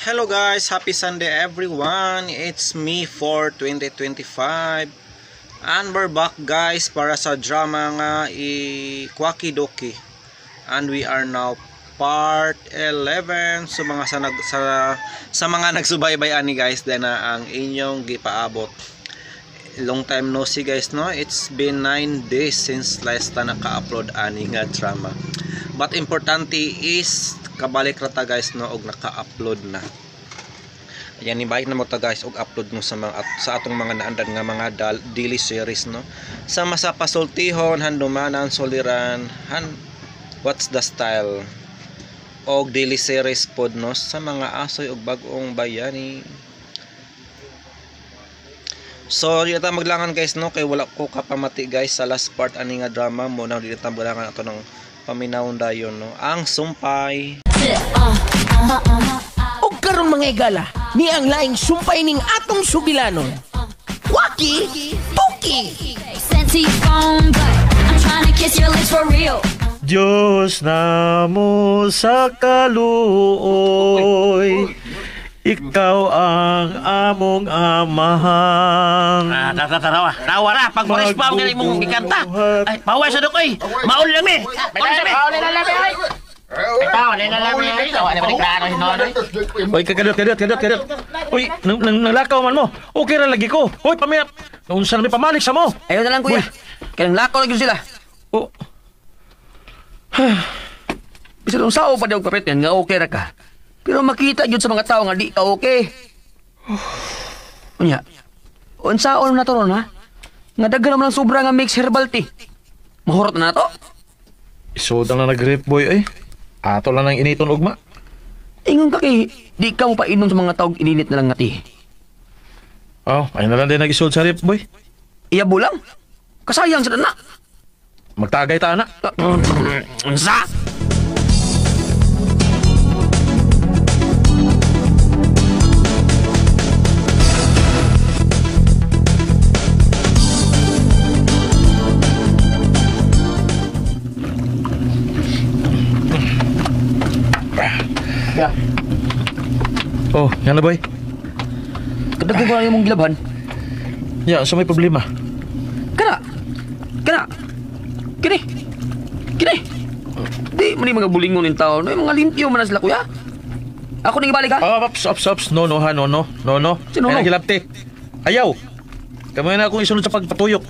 Hello guys, happy Sunday everyone. It's me for 2025. And we're back guys para sa drama nga Quacky Doki. And we are now part 11. So mga sa mga nagsubaybay ani guys, then ang inyong gipaabot. Long time no see guys, no? It's been 9 days since last ta naka-upload ani nga drama. But importante is kabalik rata guys, no, og naka-upload na. Ayan, ibalik na mo ta guys og upload mo sa atong mga naandan nga mga daily series, no. Sama sa pasultihon, handumanan, soliran, what's the style og daily series pod, no, sa mga asoy og bag-ong bayani. So dito ta maglangan guys, no, kay wala ko kapamati guys sa last part ani nga drama mo, na dito ta maglangan ato ng paminawon dayon, no, ang sumpay. O karon mga igala, ni ang laing sumpay ning atong sugilanon. Quacky Doki. Diyos na mo sa kaluoy, ikaw ang among amahan. Tawa ra pag boris pa ang mong ikanta. Ay, paway sa dukoy. Maul lang mi. Maul lang mi. Ay, tawa na lang mi. Tawa na klaro hinonoy. Uy, kadot. Uy, nalakaw man mo. Okay ra lagi ko. Uy, paminap. Unsa na may pamalik sa mo? Ayaw na lang kuya. Kaya lakaw lagi sila. Oh. Bisa nung sao pa daw kapit yan nga okay ra ka. Pero makita jud sa mga tao nga di ka okay. Unya. Unsaon na to ron ha? Nga daghan naman ang sobra nga mix herbal tea. Mahurot na to. Isodang na nag-rape boy ay. Ato lang nang initon ugma. Ingon ka kay di ka mo pa inom sa mga tao ininit na lang nga tea. Oh, ayun na lang din nag-isod sa rape boy. Iya bulang. Kasayang sa na. Magtagay ta na. Unsa? Yeah. Oh, yan na boy. Kadaghan ko lang yung mong gilabhan. Ya, so may problema. Kana. Kini. Di man yung mga bulingon ng tao. No, yung mga limpyo man na sila kuya. Ako nang ibalik ha. Ops. No. Sino no? Ay, nagilapte. Ayaw. Kamay na akong isunod sa pagpatuyok.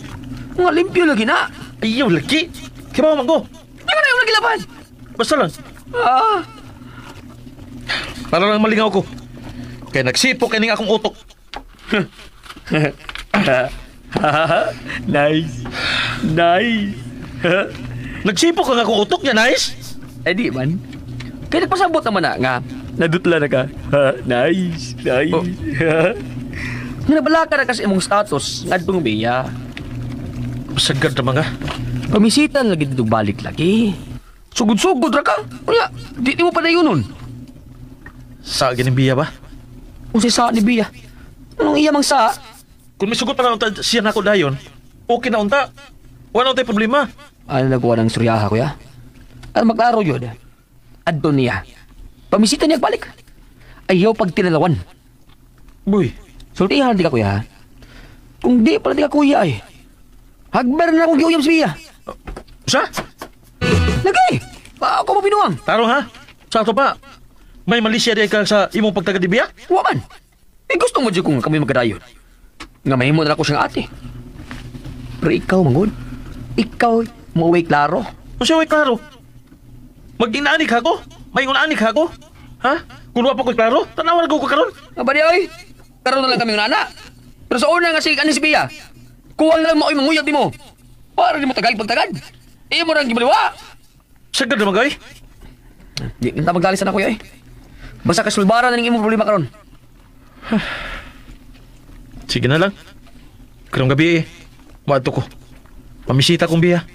Mga limpyo lagi na. Ayaw, lagi. Kaya ba manggo? Di ka na yung nagilaban. Basta lang. Para lang malingaw ko. Kaya nagsipok kaning akong utok. Nice. Nagsipok ang akong utok niya, nice? Eh di man. Kaya nagpasabot naman na nga. Nadutla na ka. Nice. Oh. Nga nabala ka na kasi imong status. Ngadtong biya. Sagad naman nga. Pamisitan lagi dito balik lagi. Sugod-sugod ra ka. Kuya, di mo pa na yun nun. Sa ginimbiya ba? Kung sa ni Bia. Anong iya mang sa? Kung may sugot pa na unta siya na ako dayon, okay na unta. Wala tayo problema. Ano nagawa ng suryaha, kuya? Ano maglaro yun? Adto niya. Pamisita niya balik. Ayaw pag tinalawan. Boy. Sultihan di ka, kuya. Kung di pala di ka, kuya, ay. Hagbar na akong giuyam si Bia. Sa? Lagi! Ako mapinuang. Taro ha? Sa ato pa. May malisya di ka sa imong pagtaga-dibiya? Waman. Eh gusto mo dyan kung kami magkadayon. Nga mahimo na ako siyang ate. Pero ikaw, mangod. Ikaw, mauwi klaro. O siya, way klaro. Mag-inaanik ako? May unaanik ako? Ha? Kung wala pa ko klaro, tanawan ko karon. Abadi, oy. Karoon na lang kami ng nana. Pero sa una nga si Bia, kuha na lang mo ay manguyag di mo. Para di mo tagal pagtagad. Iyo mo lang gimaliwa. Sagad naman gay. Di kita magdalisan ako, eh. Basta kasulbaran na ng imong problema karon. Sige na lang. Karong gabi maadto ko. Mamisita kong biya.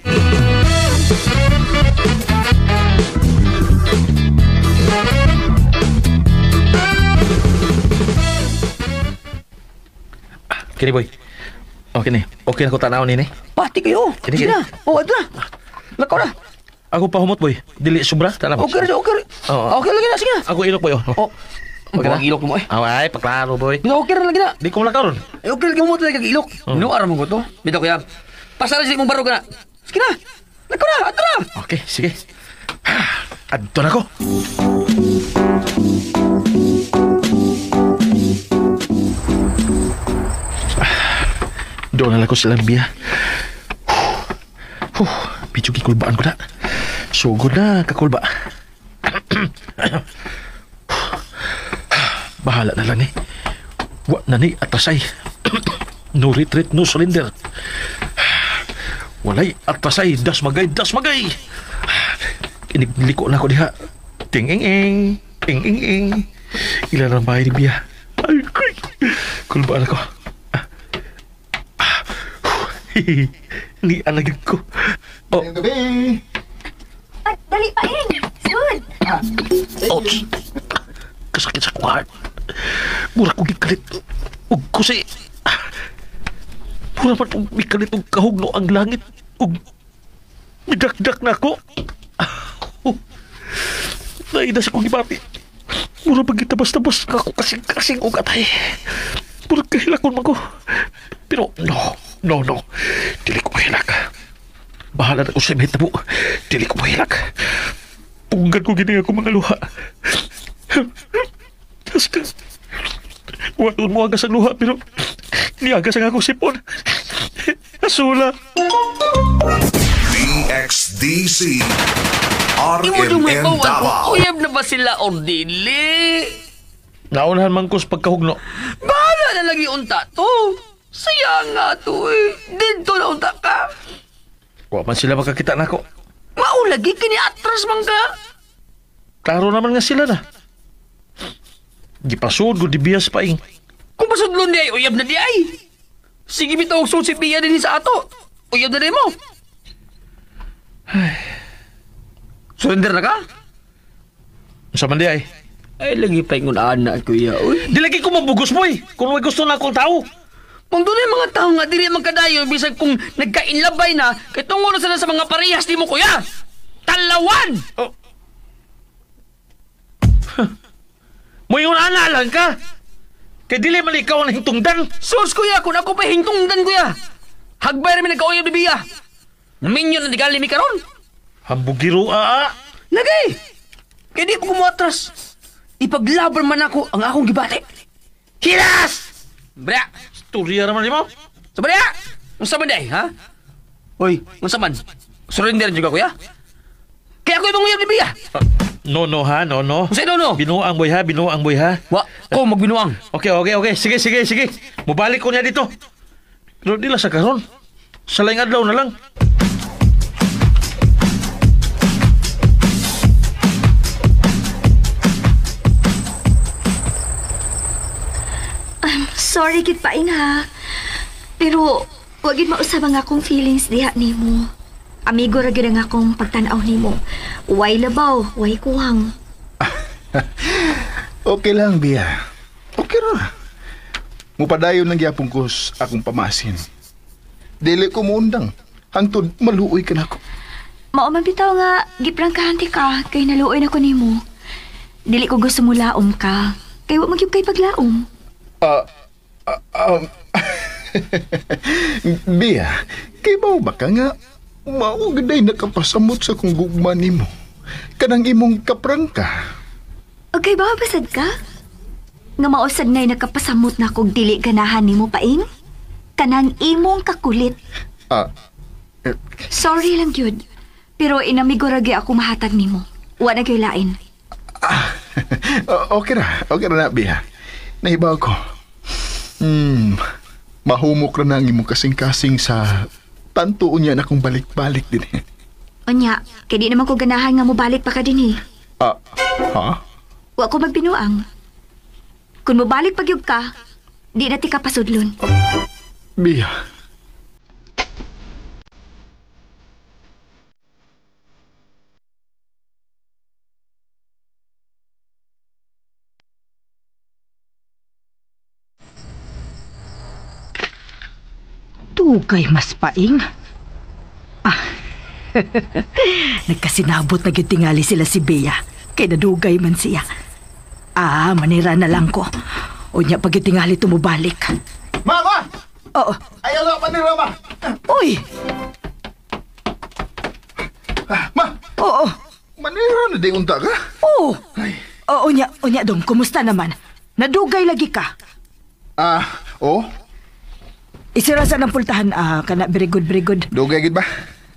Kini boy. Okay na. Okay na ko tanaw ni. Pati kayo. Sige na. Oh, ato na. Lakaw na. Ako pa humot boy. Dili sobra, tanap. Okay. Oo. Okay lagi na, sige na. Ako ilok boy. Oh. Magandang ilok mo eh. Away, paklaro boy. Bitaw, okay ra lagi na. Di ko malakaron. Ay, okay lagi mo talaga ilok. Nuara mo ko to. Bitaw kaya. Pasalan si mong baro ka na. Sige na. Lako na, ato na. Okay, sige. Adto na ko. Doon na lang ko sa Lambia. Medyo kikulbaan ko na. Sugod na, kakulba. Bahala na lang eh. Wa na ni atasay. No retreat, no surrender. Walay atasay, das magay, das magay. Iniliko na ako diha. Ting-ing-ing, ting-ing-ing. Ilan ang bahay ni Bia. Ay, kulbaan ako. Ni alagad ko. Oh. Gabi! At dali pa in! Sud! Ouch! Kasakit sa kuhaan. Mura kong ikalit. Ug kusi. Mura man kong ikalit ug kahugno ang langit. Ug midakdak na ako. Nainas akong ibati. Mura pagkitabas-tabas ako kasing ug atay. Mura kahilakon man ko. Pero no. Dili ko mahilak. Bahala na ko sa mahitabo. Dili ko mahilak. Punggan ko gini ako mga luha. Tapos Wanon mo agas ang luha, pero niagas ang akong sipon. Asula. DXDC Imo dumay RMN ko, Davao. uyab na ba sila o dili? Naunahan man ko sa pagkahugno. Bahala na lagi unta to. Sayang nga to eh. Dito na unta ka. Wa man sila makakita na ako. Maulagi kini atras man ka. Klaro naman nga sila na. Gipasud ko di biyas paing. Kung pasudlon di ay, uyab na di ay. Sige bitaw so si Pia din sa ato. Uyab na di mo. Surrender na ka? Sa man di ay. Ay, lagi pa ingon anak, kuya. Uy. Di lagi ko mabugos mo eh. Kung may gusto na akong tao. Kung doon yung mga tao nga, dili magkadayo, bisag kung nagkainlabay na, kay tungo na sila sa mga parehas di mo, kuya. Talawan! Oh. Mo yung analan ka. Kaya dili man ikaw ang hintungdan. Sus, kuya, kung ako pa hingtungdan, kuya. Hagbay rin nagkauyab ni Bia. Naminyo na digali mi karon. Hambugiro Lagay! Kaya di ko kumatras. Ipaglaban man ako ang akong gibati. Hilas! Bra! Storya naman mo. Sabada! Ang saman day, ha? Hoy, ang saman. Surrender juga, kuya. Kaya ako ibang uyab ni Bia. No ha, no. Kung sa'yo, no? Binuang boy ha. Wa, ko magbinuang. Okay. Sige. Mubalik ko niya dito. Pero di lang sa karon. Sa laing adlaw na lang. Sorry gid paing ha. Pero wag gid mausab ang akong feelings diha nimo. Amigo ra gid ang akong pagtan-aw nimo. Way labaw, way kuwang. Okay lang, Bia. Okay ra. Mupadayon lang gyapon ko sa akong pamasin. Dili ko muundang. Hangtod maluoy ka na ako. Mao man bitaw nga giprangkahan ti ka kay naluoy na ko nimo. Dili ko gusto mo laom ka. Kay wa magyud kay paglaom. Bia, kay mao ba ka nga maugaday nakapasamot sa kong gugma nimo. Kanang imong kaprangka. Okay ba basad ka? Nga mausad na'y nakapasamot na kog dili ganahan nimo paing? Kanang imong kakulit. Sorry lang yun. Pero inamigo ragi ako mahatag nimo. Wa na kay lain. Okay ra na, Bia. Nahibaw ko. Mahumok ra na ang imong kasing-kasing sa tanto unya na kong balik-balik din. Onya, kay di naman ko ganahan nga mo balik pa ka din eh. Ha? Wa ko magbinuang. Kung mobalik pagyug ka, di na ti ka pasudlon. Bia. Dugay mas paing. Nagkasinabot na gyud tingali sila si Bea. Kay nadugay man siya. Manira na lang ko. Unya pagitingali tumubalik. Mama! Oo. Ayaw na panira, ma! Uy! Ma! Oo. Manira na di unta ka? Oo. Ay. Unya dong, kumusta naman? Nadugay lagi ka. Oh? Isirasan ang pultahan, kana very good. Dugay gid ba?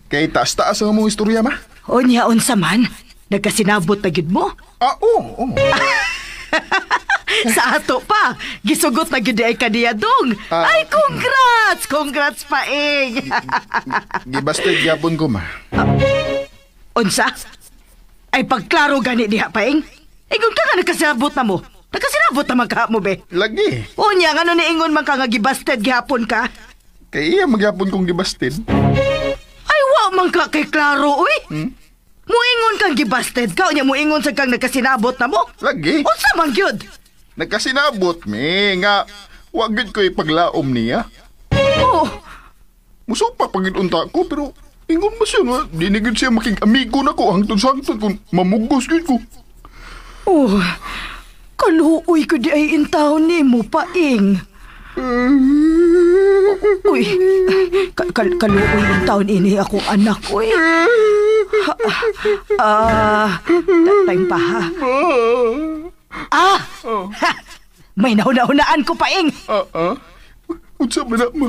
Kay taas-taas ang mong istorya, ma? Unya, unsa man? Nagkasinabot na gid mo? Oo. Sa ato pa, gisugot na gid ay kaniya dong. Ay, congrats! Congrats, Paing! Gibastay gyapon ko, ma. Unsa? Ay, pagklaro gani diha, Paing. Ingon ka nga nagkasinabot na mo. Nagkasinabot naman ka mo, be. Lagi. Unya, nga ni ingon man ka nga gibasted gihapon ka? Kay iya magyapon kong gibasted. Ay, wa man ka kay klaro, uy. Muingon kang gibasted ka, unya muingon sa kang nagkasinabot na mo. Lagi. Unsa man gyud? Nagkasinabot mi nga wag gid ko ipaglaom niya. Oh, Musupa pagidunta ko pero ingon mo siya nga dinigid siya makig-amigo na ko hangtod sa hangtod kung mamugos gid ko. oh. Kaluoy ko di ay intaw ni mo, Paing. Uy, kaluoy yung taon ini akong anak, uy. Time pa, ha? Ha! May nauna-unaan ko, Paing. Unsa man na, ma?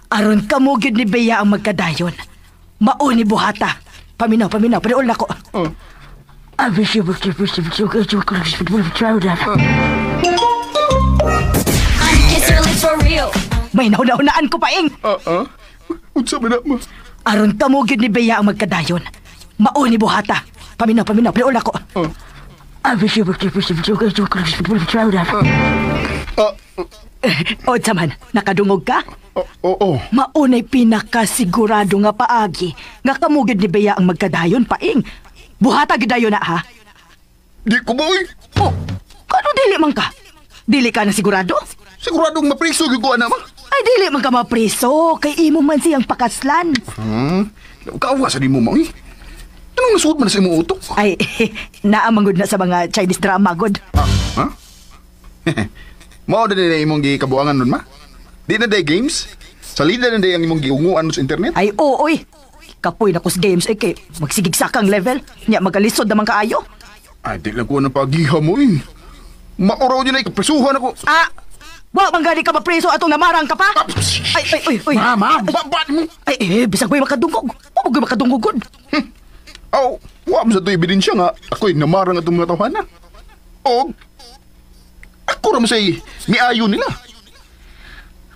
Aron ka mo gyud ni Bea ang magkadayon. Mauni buhata. Paminaw, paniol na ko. I wish you would May nauna-unaan ko, Paing. Unsa man na, ma? Aron ka mo gyud ni Bea ang magkadayon. Mauni buhata. Paminaw, paniol na ko. I wish you would O, man, nakadungog ka? Oo. Maunay pinakasigurado nga paagi nga kamugid ni Bea ang magkadayon, Paing. Buhata gidayon na, ha? Di ko boy. Oh, kano dili man ka? Dili ka na sigurado? Siguradong mapriso gyud ko ana, ma. Ay, dili man ka mapriso. Kay imo man siyang pakaslan. Kaawa sa di mo, ma. Anong nasuot man sa imong utok? Ay, naamangod na sa mga Chinese drama, god. Ha? Mao na din imong gikabuangan nun, ma? Di na day games? Salida na day ang imong giunguan sa internet? Ay, oy. Kapoy na kus games, kay magsigig sakang level. Nya magalisod naman kaayo. Ay, di lang ko na pagiha mo, eh. Mauraw niyo na ikaprisuhan ako. Wa man gani ka mapreso atong namarang ka pa? Ay. Mama, babad mo. Ay, bisag may makadungog. Wa mo makadungog god. Wa mo sa ito ebidensya nga ako'y namarang atong mga tawhana. O, ako ram say miayo nila.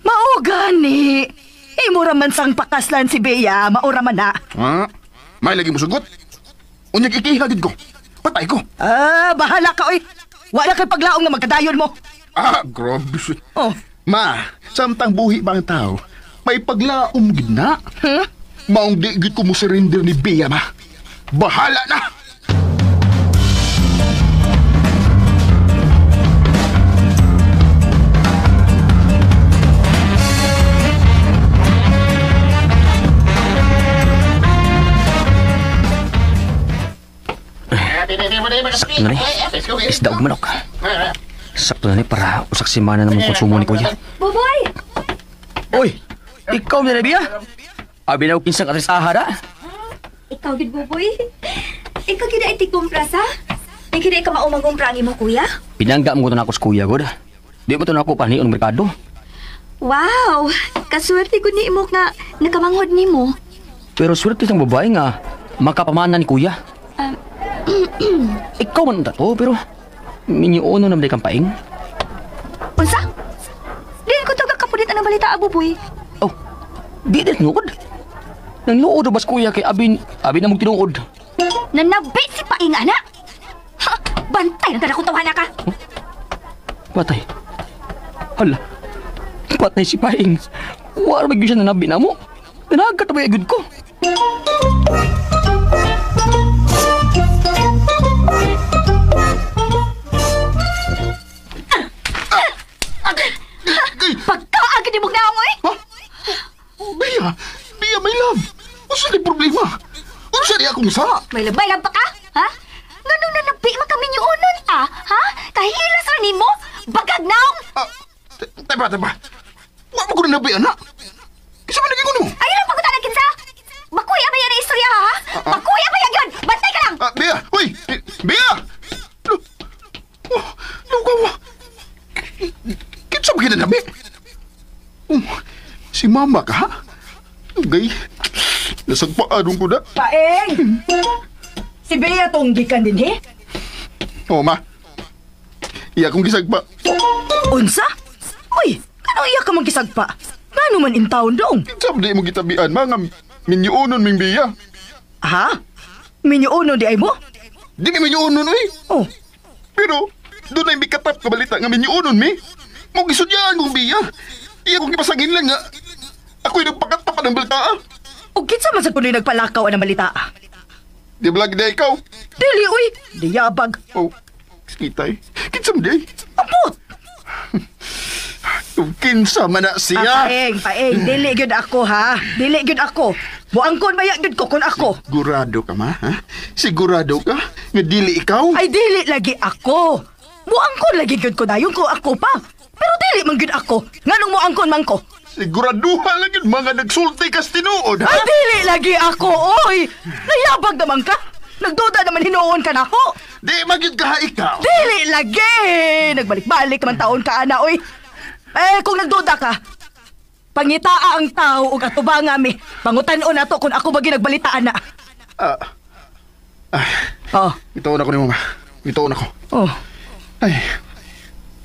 Mao gani. Imo ra man sang pakaslan si Bea, maura man na. May lagi mo sugot. Unyag ikihagid ko. Patay ko. Bahala ka, oy. Wala kay paglaong nga magkadayon mo. Grabe. Oh. Ma, samtang buhi ba ang tao, may paglaom gid na. Maong di gid ko mo surrender ni Bea, ma. Bahala na! Sakto na ni. Isda og manok. Sakto na ni para usak simana namang konsumo ni Kuya. Buboy! Uy! Ikaw na Bea? Abi na kinsang atres ahara? Ikaw gid, Buboy. Ikaw gid ay tikumpras, ha? Di gid ka maumagumpra ang imo kuya? Pinangga mo to na ako sa Kuya, God. Di mo to na ako panion ng merkado. Wow! Kaswerte ko ni imo nga nakamanghod nimo. Pero swerte ng babae nga makapamana ni Kuya. Ikaw man to, pero minyuono naman kang paing. Unsa? Di ko taga kapulit ang balita, Buboy. Oh, di din nuod. Nang luod bas Kuya kay abi na mong tinuod. Nanabit si Paing, anak! Ha! Bantay ng tarakong tawana ka! Patay. Hala. Patay si Paing. Wala magyo siya nanabi na mo. Nanagat na ba agad ko? Pagkaagad ni mong naong, oy! Bea, my love. Usa di problema. Usa di akong sa. May labay lang pa ka? Ha? Ganun na nabi makaminyo unon, ha? Kahiras nimo? Bagag naong! Taba. Wa mo ko na nabi, anak. Kisa man naging mo? Ayun ang pagutan ng kinsa! Makuya ba yan ang istorya, ha? Makuya ba yan yun? Bantay ka lang! Bea! Uy! Bea! Lugawa! Kinsa ba kinanabi? Si mama ka, ha? Gay, nasagpaanong ko na. Paeng! Si Bea tong gikan din, he? Oo, ma. Iya kong gisagpa. Unsa? Uy, kanang iya ka magkisagpa? Ngano man in town dong? Kinsa ba di mo gitabian, mga minyuunon ming Bea? Ha? Minyuuno di ay mo? Di mi minyuunon, uy. Oh, Pero, doon ay may katap ka balita nga minyuunon mi. Mo gisudyaan kong Bea. Iya kong kipasangin lang nga. Ako'y nagpakatap ng balita, ah. o kinsa man sa kuno'y nagpalakaw ang balita? Di ba lagi na ikaw? Dili, uy, diyabag. Oh, kitay. Kinsa mo di? Ampot! Kinsa man na siya. Paeng, dili gyud ako, ha? Dili gyud ako. Buangkon maya gyud ko kun ako. Sigurado ka, ma? Ha? Sigurado ka? Nga dili ikaw? Ay, dili lagi ako. Buangkon lagi gyud ko dayon ko ako pa. Pero dili man gyud ako. Nganong muangkon man ko? Siguraduhan lang yun, mga nagsulti kas tinuod, ha? Ay, dili lagi ako, oy! Nayabag naman ka. Nagduda naman hinuon ka na ako. Di magyud ka ha ikaw. Dili lagi! Nagbalik-balik naman taon ka, ana, oy. Kung nagduda ka, pangitaa ang tao ug atubanga mi. Pangutan-on nato kung ako bagi nagbalitaan na. Oh, Itaon ako ni mama. Itaon ako. oh. Ay,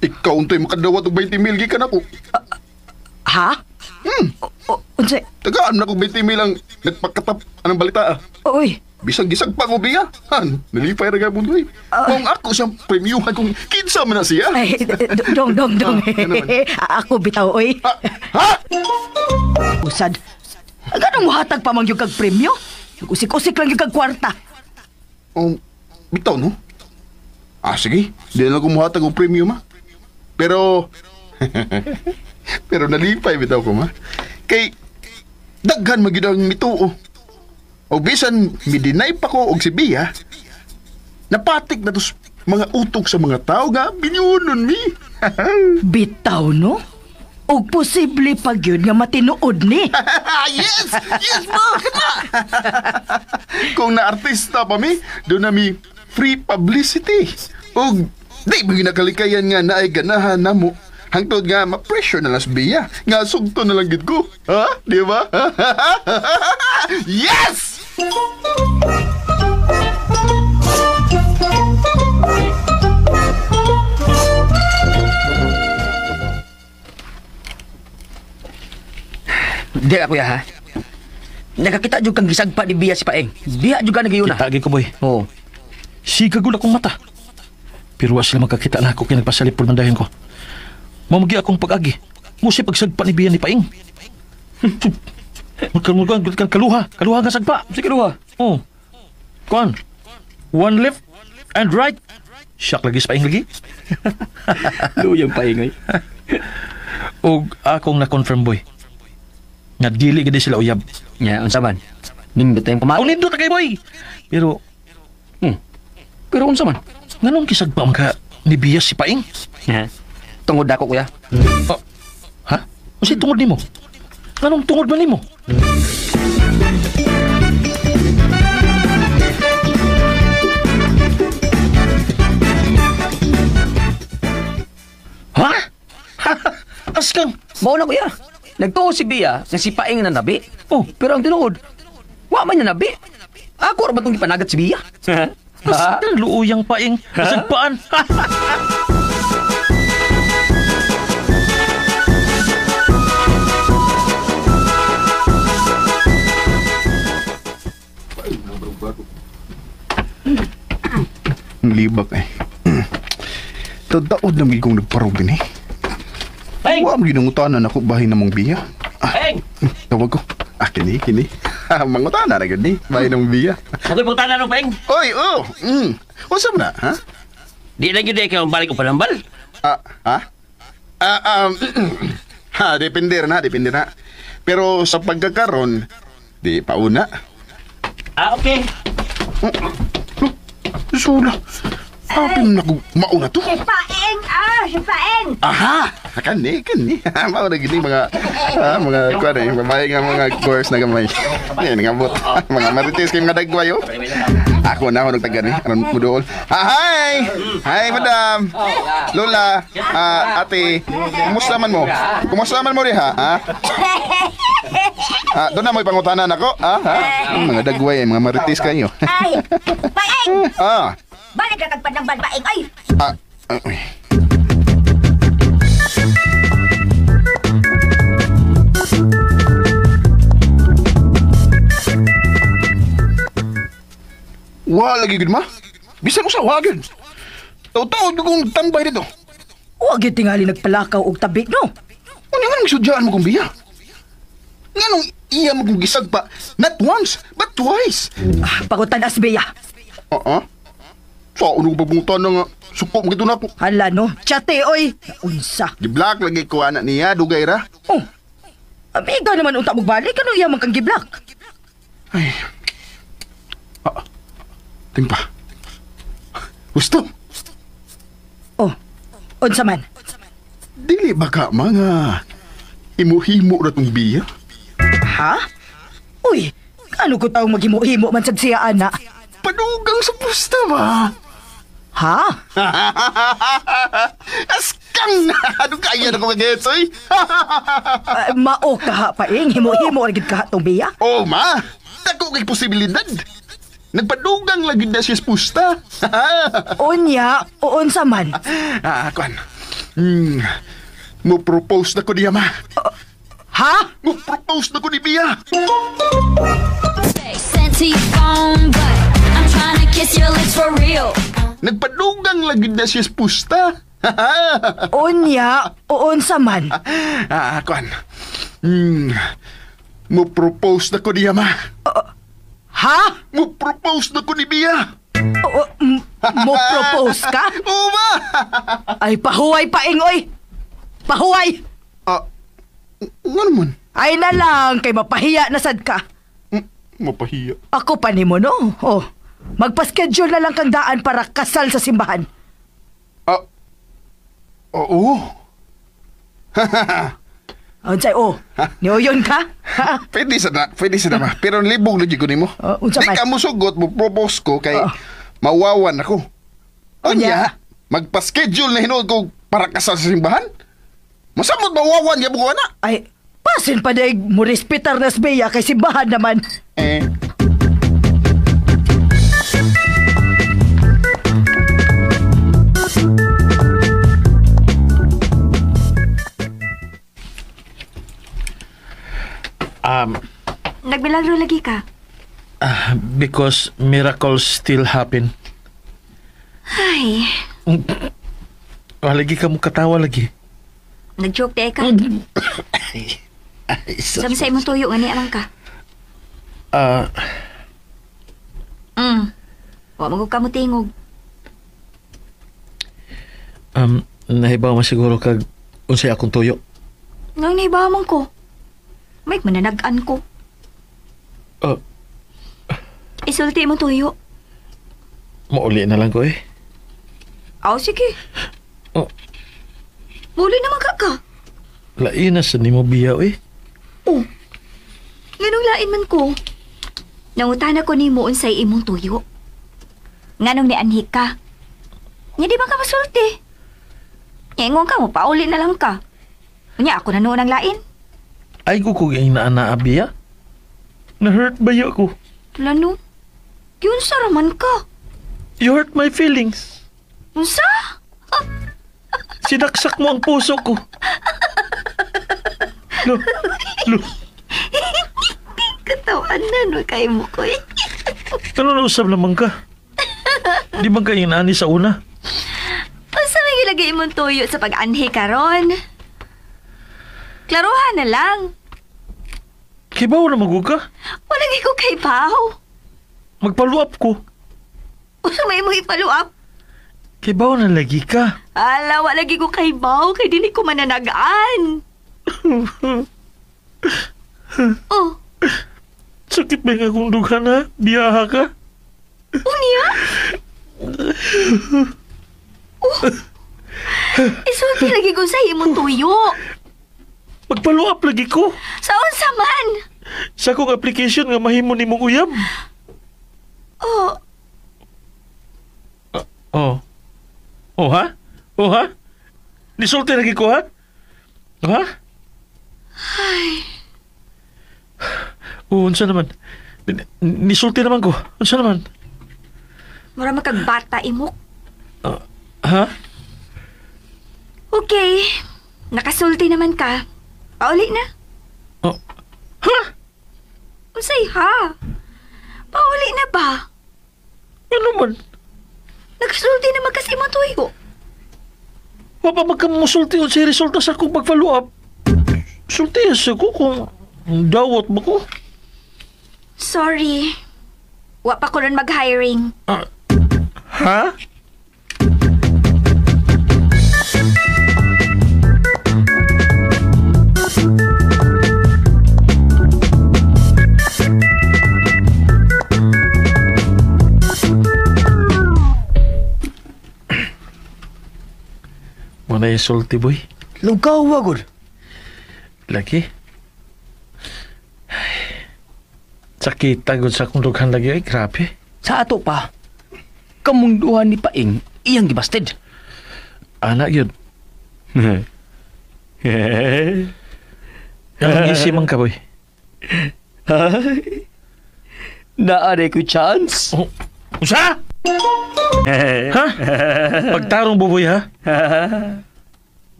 ikaw unto'y makadawat og 20 mil gikan ako. Ha? Unsa? Tagaan na kong 20 mil ang nagpagkatap anong balita, ah. Oy. Bisang gisag pa ko, Bea. Han, nalipay ra gabon ko, eh. Kung ako siyang premiuhan kung kinsa man na siya. Ay, dong. Ano man? Ako bitaw, oy. Ha? Usad. Ganong muhatag pa mang yung kag premyo? Usik-usik lang yung kag kwarta. Bitaw, no? Sige. Di na lang kumuhatag og premium, ma. Pero nalipay bitaw ko, ma. Kay daghan magyud ang mituo. O bisan midinay pa ko og si Bea, napatik na tos mga utok sa mga tao nga binyunon mi. Bitaw, no? O posible pag yun nga matinuod ni. Yes, ma. Kung na-artista pa mi, doon na mi free publicity. O di ba ginakalikayan nga na ay ganahan na mo. Hangtod nga ma-pressure na las Bea. Nga sugto na lang gid ko. Ha? Di ba? Yes! Di ako ya, ha? Nakakita jud kang gisagpa ni Bea si Paeng. Diha jud ka nagiyuna. Kita ko, boy. Oo. Sigagul akong mata. Pero wa sila magkakita na ako kaya nagpasalip po mandahin ko. Mamagi akong pag-agi. Musi pagsagpa ni Bea ni Paeng. Magkaluha. Kaluha nga sagpa. Sige duha. Oh. Kuan. One left and right. Siyak lagi sa Paeng lagi. Luyang Paeng ay. O akong na-confirm, boy. Nga dili gadi sila uyab. Nya, unsa man? Nindot tayong pamaw. Ang nindot na kay, boy. Pero, Pero unsa man? nganong kisagpa man ka ni Bea si Paeng? Ha? Tungod ako kuya. Ha? O si tungod nimo? Nganong tungod man nimo? Ha? Aslang. Mao na kuya. Nagtuo si Bea nga si Paeng na nabi. Oh. Pero ang tinuod, wa man niya nabi. Ako ra ba itong ipanagat si Bea? Basta luuyang Paeng. Kasagpaan. Libak eh. Tadaod na may kong nagparog din eh. Paeng! Wa mo ginungutanan ako bahay na mong Bea. Paeng! Tawag ko. Kini. Mangutana na gud ni bahay na mong Bea. Ako'y pagtana no, Paeng. Oy, oh. What's up na, ha? Di na yun kayo balik ko palambal. Depende na. Pero sa pagkakaron, di pauna. Okay. Sula. Apin na ko mauna to. Paeng! Si Paeng! Aha! Kani. Mao na gini mga kuan babae nga mga course na gamay. Yan nga bot. Mga marites kay mga dagway oh. Ako na ako nagtaga ni aron muduol. Hi! Hi madam. Lola, ate, kumusta man mo? Kumusta man mo diha? Doon na mo ipangutanan ako, ha? Mga dagway, mga marites kayo. Ay! Paeng! Balik ka kagpad ng balbaeng, ay! Uy. Lagi gud ma. Bisan usa wagid. Taw-taw kung tambay dito. Huwag yung tingali nagpalakaw og tabi, no? Ano nga nang sudyaan mo kong biya? Nga nung iya mo kong gisag pa, not once, but twice. Pagutan asbeya. Saan ko papungutan na nga, suko mo gito na ako. Hala, no? Tsate, oy. Unsa? Giblak lagi ko anak niya, dugay ra. Oh. Amiga naman unta magbalik. Ano iya man kang giblak? Ay. Timpa. Gusto? Oh. Unsa man? Dili ba ka mga himo-himo na tong biya? Ha? Uy, ano ko taong maghimo-himo man sad siya, ana? Padugang sa pusta ba? Ha? Askang! Ano kaya na ko mag-getsoy? Mao ka ha, Paeng. Himo-himo lagid ka ha tong biya? Oh, ma! Dako kay posibilidad. Nagpadugang lagi na siya sa pusta. Unya, unsa man? Kwan. Mo propose na ko niya, ma. Ha? Mo propose na ko ni Bia. Sent to your phone, but I'm trying to kiss your lips for real. Nagpadugang lagi na siya sa pusta. Unya, unsa man? Kwan. Mo propose na ko niya, ma. Ha? Mo propose na ko ni Bia. Mo propose ka? Oo, ma. Ay, pahuway, Paeng, oy! Pahuway! Nga naman. Ay na lang, kay mapahiya na sad ka. Mapahiya. Ako pa ni mo, no? Oh, magpa-schedule na lang kang daan para kasal sa simbahan. Oo. Unsay, niuyon ka? Pwede sa na, ma. Pero libog lagi ko ni mo. Unsa Di man? ka mo sugot, mo propose ko kay mawawan ako. Unya? Magpa-schedule na hinood ko para kasal sa simbahan? Masamot mawawan niya buko na. Ay, pasin pa daig mo respetar na sbeya kay simbahan naman. Nagmilagro lagi ka? Because miracles still happen. Ay, Lagi ka mo katawa lagi. nag-joke tayo ka. Samsay mo tuyo nga ni amang ka. Wa magug ka mo tingog. Nahibaw mo siguro kag unsay akong tuyo. Nang nahibaman ko. May mananagan ko. Isulti mo tuyo. Mauli na lang ko eh. Sige. Oh. Muli naman ka. Lain na sa nimo biyaw eh. Nganong lain man ko. Nangutana ko ni mo unsay imong tuyo. Nganong nianhik ka. Nga di ba ka masulti? Ingon ka mo, pauli na lang ka. Unya ako na noon ang lain. Ay ko kung yung naana biya. Na-hurt ba yo ko? Lano? Yun sa raman ka. You hurt my feelings. Unsa? Sinaksak mo ang puso ko. Lo. Katawan na no kay mo ko eh. Ano na usab naman ka? Di ba kayo naani sa una? Unsa may ilagay imong tuyo sa pag-anhi karon? Klaruhan na lang. Kibaw na magug ka? Walang ikaw kay Pao. Magpaluap ko. Unsa may mo ipaluap? Kibaw na lagi ka. Ala, wala gi ko kay Bao, kay dili ko mananagaan. Sakit ba yung akong dughan ha? Biyaha ka? Unya? Isulti lagi ko sa imong tuyo. Magpalo up lagi ko. Sa unsa man? Sa akong application nga mahimo nimong uyab. Oh, Oh. Oh, ha? Oh, ha? Nisulti lagi ko, ha? Ha? Oh, unsa naman? Nisulti naman ko. Unsa naman? mura makagbata imok. Ha? Okay. Nakasulti naman ka. Pauli na. Oh. Ha? Unsay ha? Pauli na ba? Ano man? Nakasulti naman kasi mo tuyo. Wapa magkamusulti sa resulta sa akong pag-follow up. Sulti sa ko kung dawat ba ko. Sorry. Wa pa ko ron mag-hiring. Ha? Mana sulti boy? Lugaw wagod. Lagi? Sakit tagod sa akong dughan lagi ay grabe. Sa ato pa, kamunduhan ni Paing, iyang gibasted. Anak yun. Ang isi man ka boy. Naanay ko chance. Oh, usa? Ha? Pagtarong buboy ha?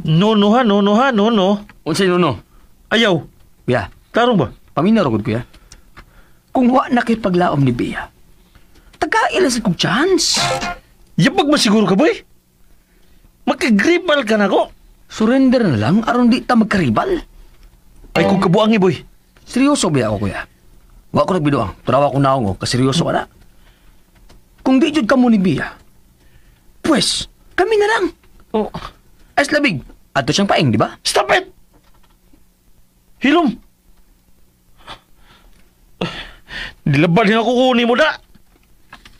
No. Unsay nuno? Ayaw. Kuya, Tarong ba? paminaw ko kuya. Kung wa na kay paglaom ni Bea, tagailan sa kong chance. Yapag masiguro ka boy? Magkagribal ka na ko. Surrender na lang aron di ta magkaribal. Ay kung kabuangi boy. Seryoso ba ako kuya? Wa ko nagbidoang, turawa ko naong ko, kaseryoso ka na. Kung di jud kamo ni Bea, pues, kami na lang. Oh, As labig, ato siyang Paing, di ba? stop it! Hilom! Dilabad din ako kunin mo da!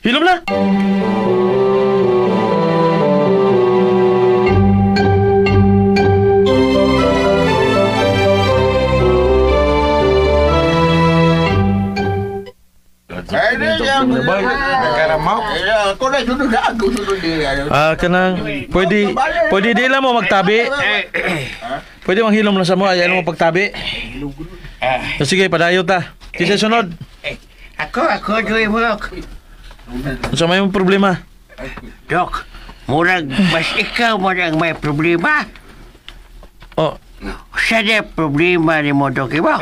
Hilom na! Kanang pwede di lang mo magtabi. Pwede manghilom lang sa mo ay ano mo pagtabi. So, sige, padayon ta. Kisa sunod. Ako, Joy Mulok. Sa may mong problema. Dok, murag mas ikaw mo ang may problema. Oh, Siya na problema ni mo, Dok, iba?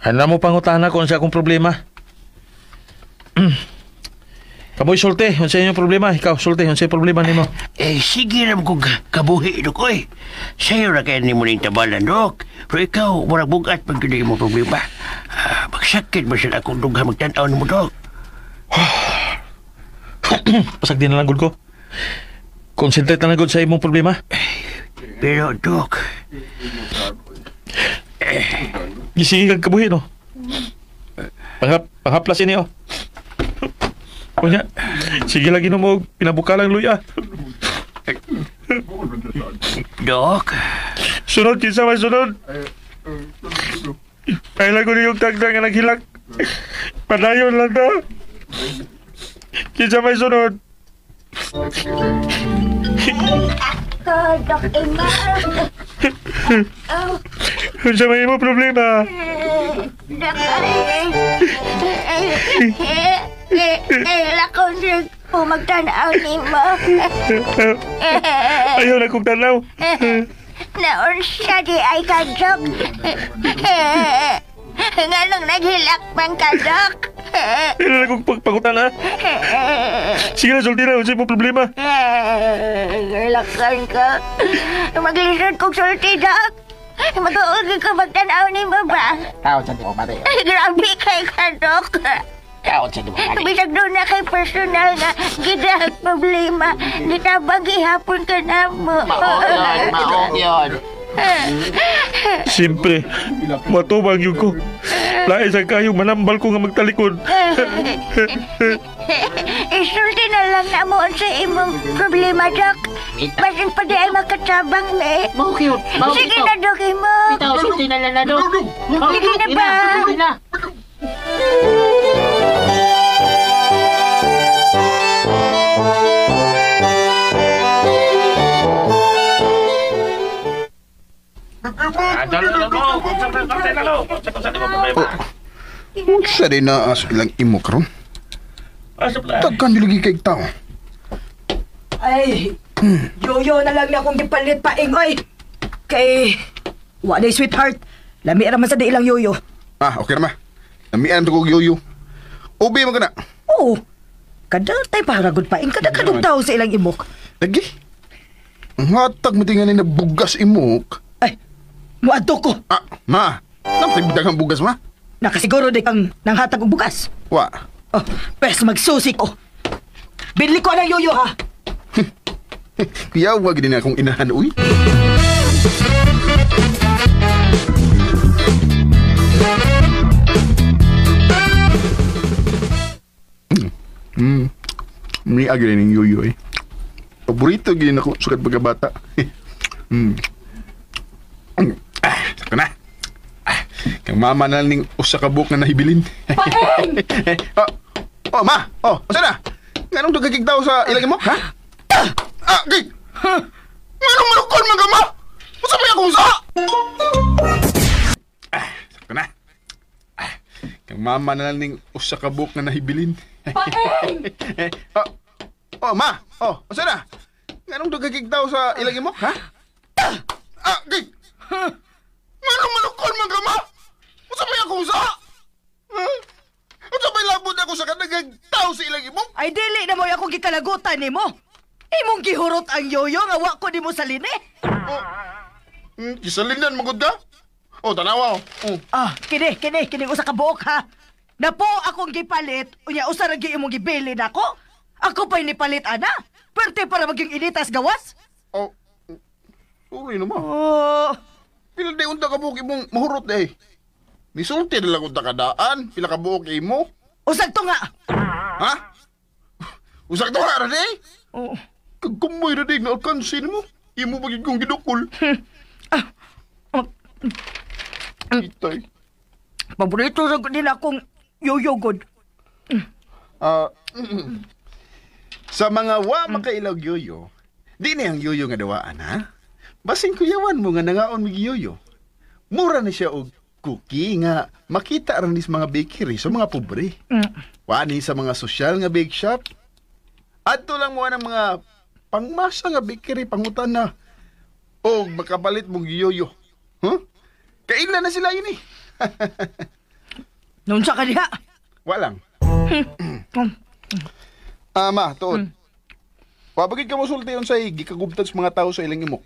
handa mo pangutana kung sa akong problema. Kaboy sulti, kung sa inyong problema. Ikaw, sulti, kung sa problema nimo. Sige naman kong kabuhi, Dok, oy. Sa'yo na kaya ni mo ning tabalan, Dok. Pero ikaw, murag bugat pag hindi mo problema. Magsakit ba sila akong dugha magtanaw ni mo, Dok? Pasag din na lang gud ko. Concentrate na lang gud sa imong problema. Pero, Dok, Gisige kag kabuhi, no? Panghaplas ini, oh. Kunya, sige lagi no mo, pinabuka lang luya. Dok, Sunod, kinsa may sunod. Kailan ko niyong tagdang nga naghilak. Padayon lang ta. Kinsa may sunod. Dok Imar. Kinsa may mo problema. Lakon rin po magtanaw ni mo. Ayaw na kong tanaw. Naon siya di ay kadok. Nga nung naghilak pang kadok. Ayaw na kong pagpagutan, ha. Sige na, sulti na. Unsa mo problema. Lakon ka. Maglisod kong sulti, Dok. Matuog ka magtanaw ni mo ba? tawad sa di mo, pati. Grabe kay kadok. Tawad sa di mo, pati. Bisag doon na kay personal nga gidahag problema. Gitabang ihapon ka na mo. Maong yun. Siyempre, matubang yun ko. Lain sa kayo, manambal ko nga magtalikod. Isulti na lang na mo sa imong problema, Dok. Basin pa di ay makatabang na eh. Mahukiyot. Sige na, Dok, mo. Bitaw, sulti na lang na, Dok. Sige na ba? Sulti na. Unsa din na as ilang imok ron? Tagkan nilagi kay tao. Ay, yoyo na lang na akong gipalit pa, Ingoy. Kay, wala sweetheart. Lami raman sa di ilang yoyo. Ah, okay na ma. Namian ko yoyo. Ubi mo ka na. Oo. Kada tayo paragod pa, kada tao sa ilang imok. Lagi. Ang hatag mo tingnan na bugas imok. Ay, muadto ko. Ah, ma. Nampay bidagang bugas ma. Nakasiguro di kang nanghatag og bukas. Wa. Oh, pes magsusi ko. Binili ko ng yoyo, ha? Kaya wag din akong inahan uy. May agad ng yoyo eh. Paborito gini ako sukat pagkabata. Saka na. Kang mama na ning usa ka buok na nahibilin. Ma. Asa na? Nganong dugagig daw sa ilagi mo, ha? Gig. Nganong manukol man ka, ma? Usa pa akong usa? Saka na. Kang mama na ning usa ka buok na nahibilin. Ma. Asa na? Nganong dugagig daw sa ilagi mo, ha? Gig. Nganong manukol man ka, ma? Usa pa akong usa? Usa pa labot ako sa kadagag tao sa ilagi mo? Ay, dili na mo akong gikalagutan ni mo. Imong gihurot ang yoyo nga wa ko ni mo salini. Kisalinan magod ka? Tanawa. Kini usa ka buok, ha? Napo akong gipalit, unya usa ra gi imong gibili nako. Ako pa'y nipalit, ana. Pwerte para maging initas gawas. Sorry naman. Pila day unta ka buok imong mahurot eh. Misulti na lang unta kadaan. Pila ka buok imo. Usag to nga. Ha? Usag to nga, Rade? Oh. Kagkumoy, Rade, na alkansin mo. Imo bagay kong gidukol. Itay. Paborito ra gud nila akong yoyo god. Sa mga wa makailaw yoyo, di na ang yoyo nga dawaan, ha? Basing kuyawan mo nga nangaon mig yoyo. Mura na siya og cookie nga makita rin sa mga bakery sa mga pobre. Wani sa mga sosyal nga bake shop. Adto lang mo ng mga pangmasa nga bakery pangutan na. O makapalit mong yoyo. Kailan na sila yun eh. Noon sa kaniha. Walang. Ma, tuod. Wabagid ka mo sulti yun sa gikagubtad sa mga tao sa ilang imok.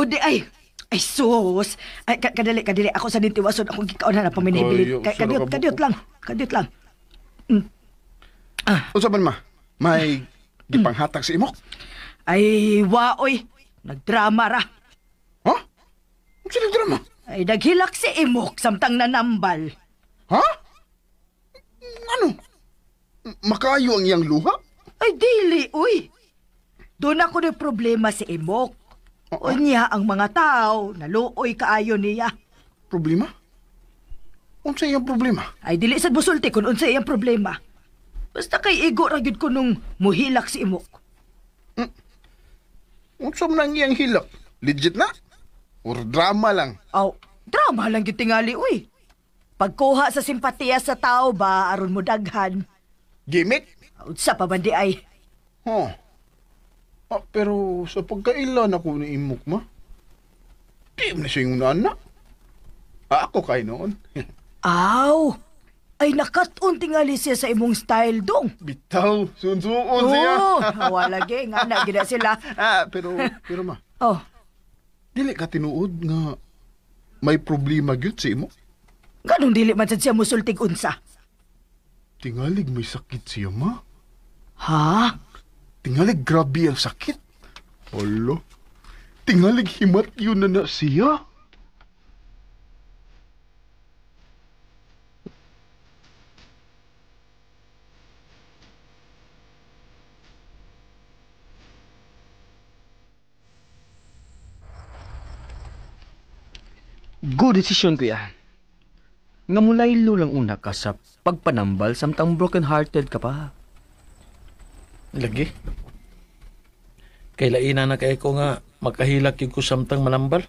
Di ay sus. Ay, kadali. Ako sa nintiwason, akong gikaon na paminibilit. Kadyot lang. Unsa man ma? May gipanghatag sa imok? Ay, waoy. Nagdrama ra. Ha? Unsa ni drama? Ay, naghilak si imok samtang nanambal. Ha? Ano? Makayo ang iyang luha? Ay, dili, uy. Doon ako na problema si imok. Unya ang mga tao, naluoy kaayo niya. Problema? Unsa iyang problema? Ay, dili sad musulti kung unsa iyang problema. Basta kay igo ra gyud ko nung muhilak si imok. Unsa man ang iyang hilak? Legit na? Or drama lang? Drama lang gyud tingali, uy. Pagkuha sa simpatiya sa tao ba, aron mo daghan. Gimmick? Unsa pa man di ay? Pero sa pagkailan ako ni imok, ma? Di na siya yung nana. Ako kay noon. Ay nakat-on tingali siya sa imong style dong. Bitaw, sunsuon siya. Nawalagi nga na gina sila. Pero ma. Dili ka tinuod nga may problema gyud si imo. Ganong dili man sad siya musultig unsa. Tingalig may sakit siya, ma. Ha? Tingalig grabe ang sakit. Olo. Tingalig himat yun na siya. Good decision, kuya. Nga mulaylo lang una ka sa pagpanambal samtang broken-hearted ka pa. Lagi. Kailainan na kay ko nga makahilak yung kusamtang manambal.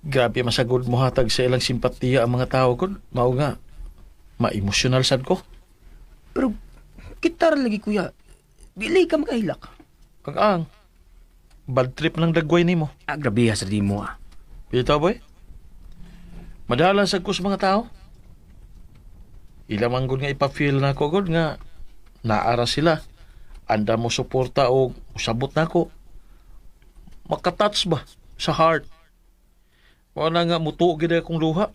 Grabe masagod mo hatag sa ilang simpatiya ang mga tao ko. Mao nga, ma-emotional sad ko. Pero, kitar lagi, kuya. Dili ka makahilak. Kag-ang, bad trip ng dagway ni mo. Grabe sa di mo, Pita, boy? Madalas sad ko sa mga tao. Ilang manggod nga ipa-feel na ko, God, nga naara sila. Anda mo suporta o usabot na ko. Makatouch ba sa heart? Wala nga mutuo gid akong luha.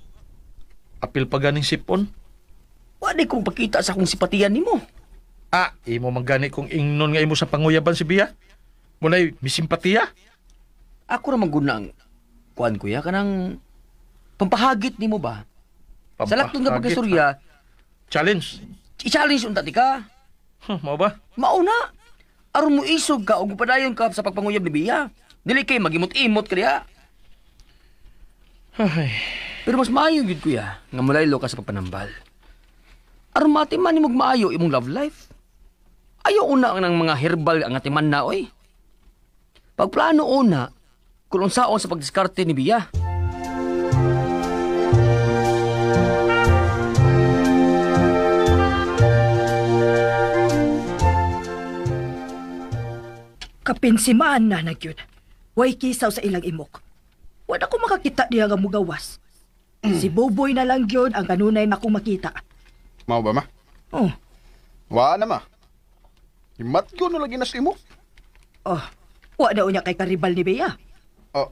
Apil pa ganing sipon. Wala kong pakita sa akong sipatiyan ni mo. Imo manggani kung ingnon nga imo sa panguyaban si Bia? Muna'y misimpatiya? Ako ra maguna ang kuan, kuya, kanang pampahagit ni mo ba? Sa laktong nga Pampahagit, pagkasurya, Challenge. i-challenge unta ti ka. Mao ba? Mauna. Aron mo isog ka o padayon ka sa pagpanguyab ni Bia. Dili kay magimot-imot ka diha. Ay, Pero mas maayo gid, kuya, nga mulaylo ka sa pagpanambal. Aron matiman ni maayo imong love life. Ayaw una ng mga herbal ang atiman na, oy. Pagplano una, kung unsaon sa pagdiskarte ni Bia. Kapinsimaan na nagyud. Way kisaw sa ilang imok. Wala ko makakita diya nga mugawas. Si Boboy na lang yun ang kanunay na akong makita. Mao ba, ma? Oh, Wa na, ma. Imat ko na lagi na sa imo. wa daw niya kay karibal ni Bea. Oh,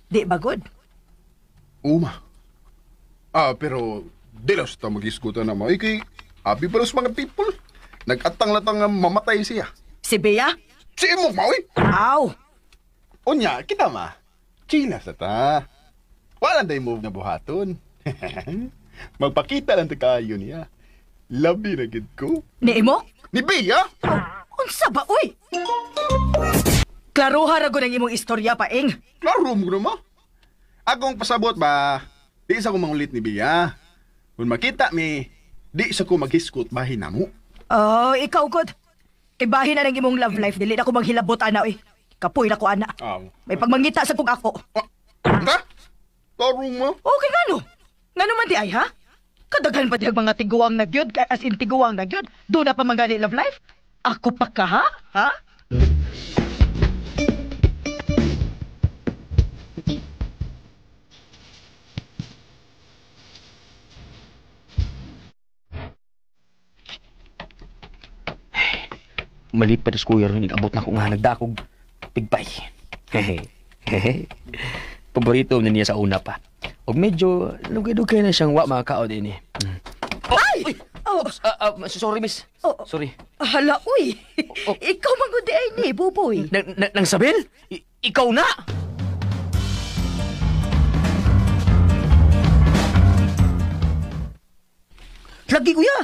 Di ba good? uma. Pero dilas ta mag-iskutan na mo. Kay abi pa sa mga people. Nag-atang-latang nga mamatay siya. Si Bea? Si imo, maoy. Aw! Unya, kita ma. Chila sa ta. Wala day move na buhaton. Magpakita lang ta kayo niya. Labi na gid ko. Ni imo? Ni Bea? Unsa ba, uy? Klaro harago ng imong istorya pa, ing. Klaro mo na ma. Akong pasabot ba, di sa ko mangulit ni Bea. Kung makita mi, di sa ko maghiskot bahin na mo. Oh, ikaw good. Ibahin na ng imong love life, dili na ko manghilabot, ana, uy. Kapoy na ko, ana. May pagmangita sa kong ako. Ha? Klaro mo? Okay, ngano? Ngano man di ay, ha? Kadaghan pa diyang mga tiguang na gyud, as in tiguang na gyud. Doon na pa mangani love life? Ako pa ka, ha? Ha? Malipad sa kuya rin, abot na ko nga nagdakog pigpay. Paborito na niya sa una pa. O medyo lugay-lugay na siyang wa makakaon din eh. Ay! Oh, Sorry, miss. Oh. Sorry. hala, uy. Oh. Ikaw magudi ay ni, Buboy. Nang Sabel? Ikaw na! Lagi kuya!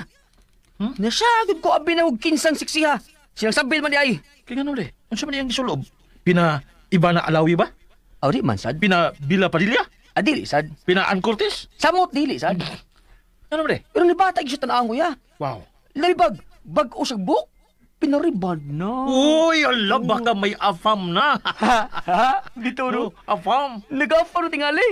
Nasyagod ko abi na huwag kinsang siksiha. Silang Sabel man di ay. kaya nga uli. Ano siya man yung gisulob? Pina iba na alawi ba? Awri man, sad. Pina Bila Padilla? Adili, sad. Pina Ann Cortez? Samot dili, sad. Ano ba Pero nibata siya tanaan kuya. Wow. Labibag, bag-o sa buk. Pinaribad na. Uy, ala, baka may afam na. Ha? Dito no? Afam. Nag-apa no tingali.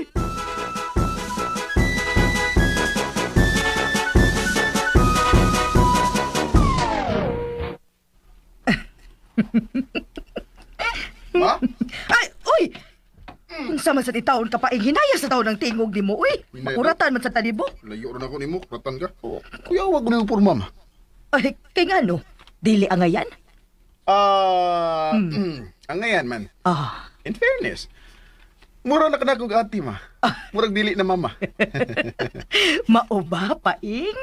Ha? Ay, uy! Sama sa titaon ka pa, hinaya sa taon ng tingog ni mo, uy. Hinaya Makuratan man sa tanibo. Layo rin ako ni mo, ratan ka. Kuya, wag ko na yung purma, ma. Ay, kay nga no? Dili ang ngayan? Ang ngayon man, Ah, in fairness, mura na kanakog ati, ma. Murag dili na mama. mao ba, paing?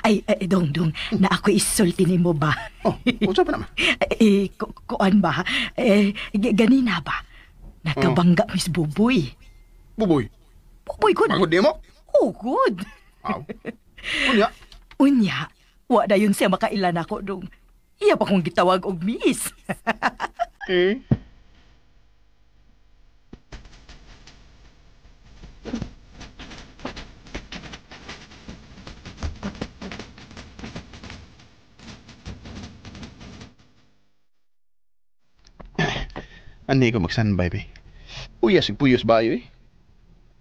Ay, dong, na ako isulti ni mo ba? Usa pa naman. Kuan ba? Ganina ba? Nakabangga, Miss Buboy. Buboy, Buboy, good. pagod di mo? Oh, good. Aw. Unya, Unya, wa na yun siya makailan ako dong. Iya pa kong gitawag og miss. Ani ko magsanbay, be. Uyas, puyos ba eh?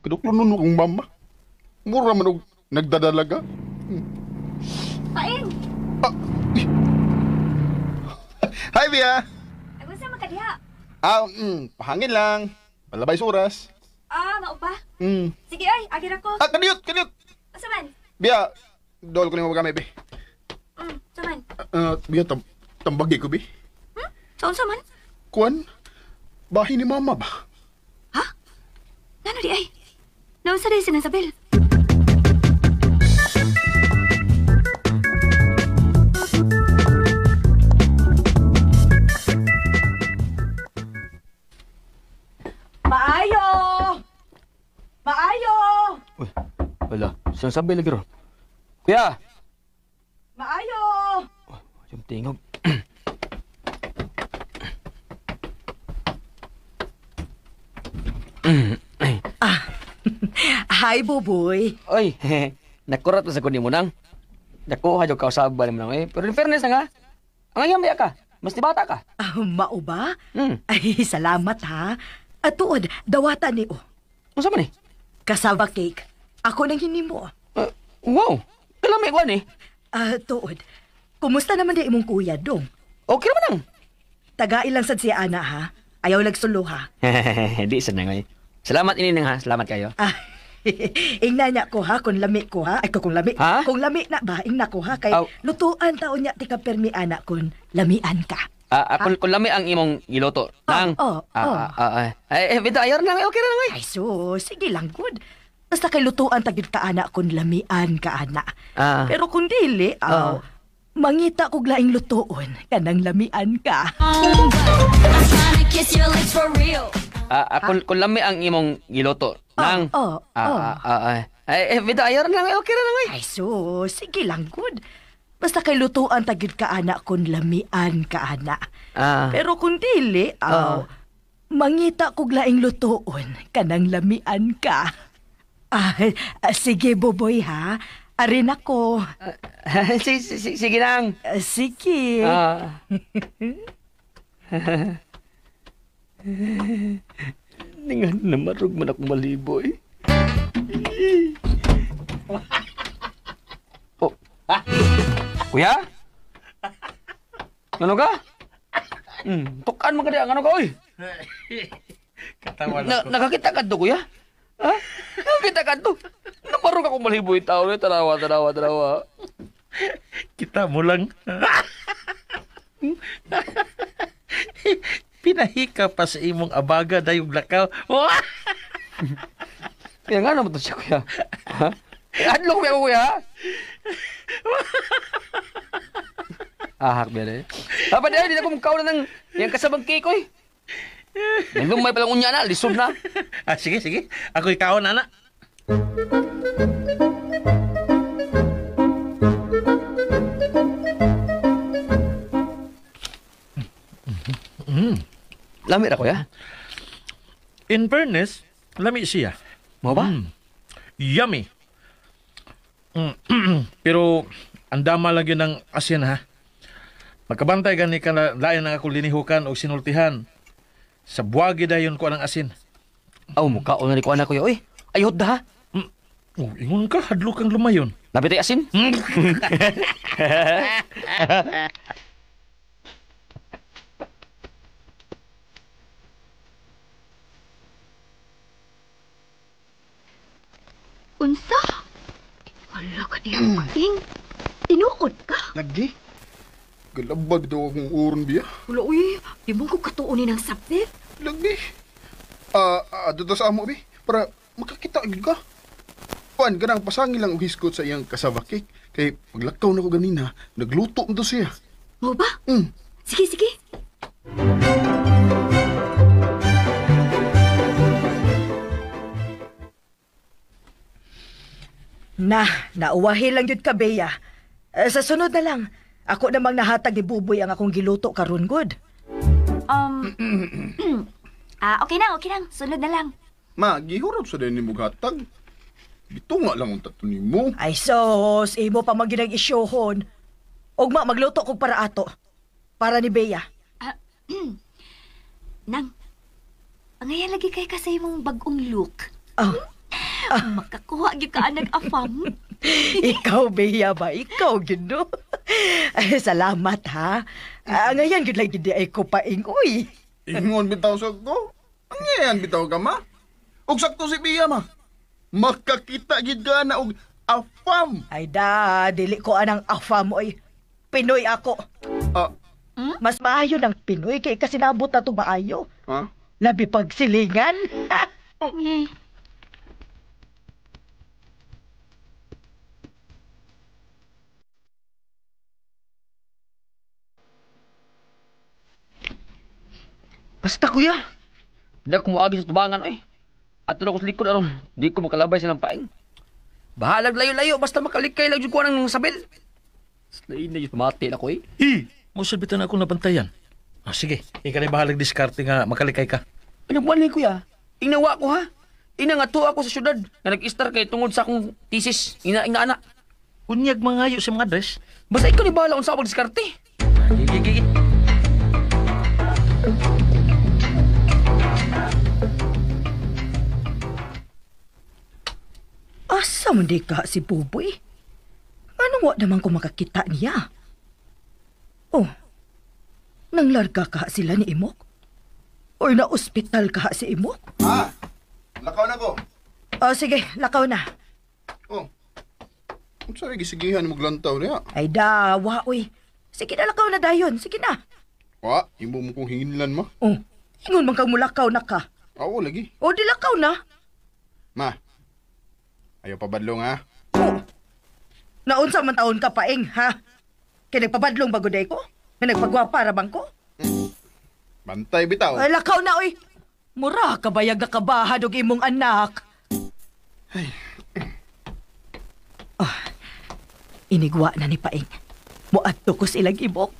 Kaduklunon mo kong mama. Mura man og nagdadalaga. Paing! Hi, Bia! Ay, gusto magkadiha. Pahangin lang. Palabay sa oras. Mao ba? Mm. Sige ay, agir ako. Kaniyot! Asa man? Bia, dool ko na mo kami, be. Asa man? Bia, tambagi ko, be. Saan sa man? Kuan, bahay ni mama ba? Nano di ay? Naon sa di sinasabel? Maayo! Maayo! Uy, wala. Sinasabi lagi ron. Kuya! Maayo! Yung tingog. Hi, Buboy. Oy, nakurat na sa kunin mo nang. Nakuha yung kausaban mo nang eh. Pero in fairness na nga, ang ayam ka. Mas di bata ka. Mao ba? Hmm. Ay, salamat ha. At tuod, dawatan ni o. Ano sa man eh? Cassava cake. Ako nang hinimo. Wow, kalamay ko eh. Tuod, kumusta naman di imong kuya, dong? Okay naman nang. Taga-ilang sad siya, ana, ha? Ayaw lagsulo, ha? Di sa nang eh. Salamat ini nang ha. Salamat kayo. Ingna niya ko, ha? Kung lami ko, ha? Ay, kung lami. Ha? Kung lami na ba, ingna ko, ha? Kay Aw. lutuan taon niya, tika permi, anak, kung lamian ka. Kung lami ang imong giloto. Nang. Bito, ayaw na. Okay na lang eh. Ay, sige lang, good. Basta kay lutuan tagid ka, anak, kung lamian ka, anak. Pero kung dili, mangita kog laing lutuon, kanang lamian ka. I'm trying to kiss your lips for real. Kung lami ang imong giloto. Nang. Bito, ayaw na lang. Okay na lang eh. Ay, sige lang, good. Basta kay lutuan tagid ka, anak, kung lamian ka, anak. Pero kung dili, mangita kog laing lutuon, kanang lamian ka. Sige, Boboy, ha? Arin ako. Sige lang. Sige. Ningan na marug man akong maliboy. Kuya? Ano ka? Tukan mo ka diya. Ano ka, oy? Katawa lang ko. Nakakita ka to, kuya? Ha? Nakakita ka to? Namarog akong maliboy tao. Tarawa. Kita mo lang. Pinahika pa sa imong abaga dayong lakaw. Kaya nga naman to siya, kuya. Ha? Hadlok mo ako, kuya, ha? Ahak ba rin? Dapat dahil, di na kumakaw na ng yung kasabang cake, oy. Nandun may palang unya na, lisod na. Sige. Ako ikaw, anak. Lamit ako, ya? In fairness, lami siya. Mo ba? Yummy. Pero, andama lang yun ng asin, ha? Magkabantay gani ka na lain na ako linihukan o sinultihan. Sa buwagi dayon ko ang asin. Aw, mukha o na ko anak, kuya, oy. Ayot da, ha? Ingon ka, hadlo kang lumayon. Lapit ay asin? Unsa? Wala ka niya, Paing. Tinuod ka. Lagi? Galabag daw akong uron, Bia. Wala, uy. Di mo ko katuunin ng sabit. Lagi. Dito sa amo, Bi. Para makakita agad ka. Kuan, ganang pasangil lang uhiskot sa iyang cassava cake. Kay paglakaw na ko ganina, nagluto mo to siya. Mo ba? Sige. Nauwahi lang yun ka, Bea. Sa sunod na lang, ako namang nahatag ni Buboy ang akong giluto karon good. Okay na. Sunod na lang. Ma, gihurap sa din ni Mugatag. Bito nga lang ang tato ni mo. Ay sos, imo pa maginag isyohon. Ugma, magluto kog para ato. Para ni Bea. Nang, Ngayon lagi kay ka sa imong bagong look. Oh, Makakuha gyud ka anag afam. ikaw, Bea ba? Ikaw, gino. Ay, salamat, ha? Ngayon, gud lang gid ay ko paing, uy. Ingon bitaw sa ko. Ang yan bitaw ka ma. Og sakto si Bia ma. Makakita gid ka na og afam. Ay da, dili ko anang afam, uy. Pinoy ako. Ah, Mas maayo ng Pinoy kay kasi nabot na ito maayo. ha? Labi pagsilingan. Basta kuya. Hindi ako muagi sa tubangan oy. At ako sa likod aron, di ko makalabay silang paing. Bahalag layo-layo basta makalikay lang jud ko nang sabil. Slain na jud mati na ko eh. Musabitan ako nabantayan. Sige, ikaw na bahalag diskarte nga makalikay ka. Ano buwan ni kuya? Ingnawa ko ha. Ina nga tuwa ako sa syudad nga nag-star kay tungod sa akong thesis. Ina ana. Unyag mangayo sa mga dress. Basta ikaw ni bahala unsa ako magdiskarte. Gigi. Asa man di ka si Buboy? Ano wa naman ko makakita niya? Oh, nanglarga ka sila ni Imok? O na ospital ka si Imok? Ha? Lakaw na ko. Sige, lakaw na. Oh. Ang sa'yo gisigihan mo glantaw niya. Ay da, wa, uy. Sige na, lakaw na dayon. Sige na. Wa, imo mo kong hinlan ma. Oh, ingon man kang mulakaw na ka. Awo lagi. O, di lakaw na. Ma. Ayaw pa badlong ha. Oh, naunsa man taon ka paing, ha? Kaya nagpabadlong bagoday ko? Na nagpagwapa rabang ko? Bantay bitaw. Ay, lakaw na, uy. Mura, kabayag na kabahad og imong anak. Inigwa na ni Paing. Muadto ko silang ibok.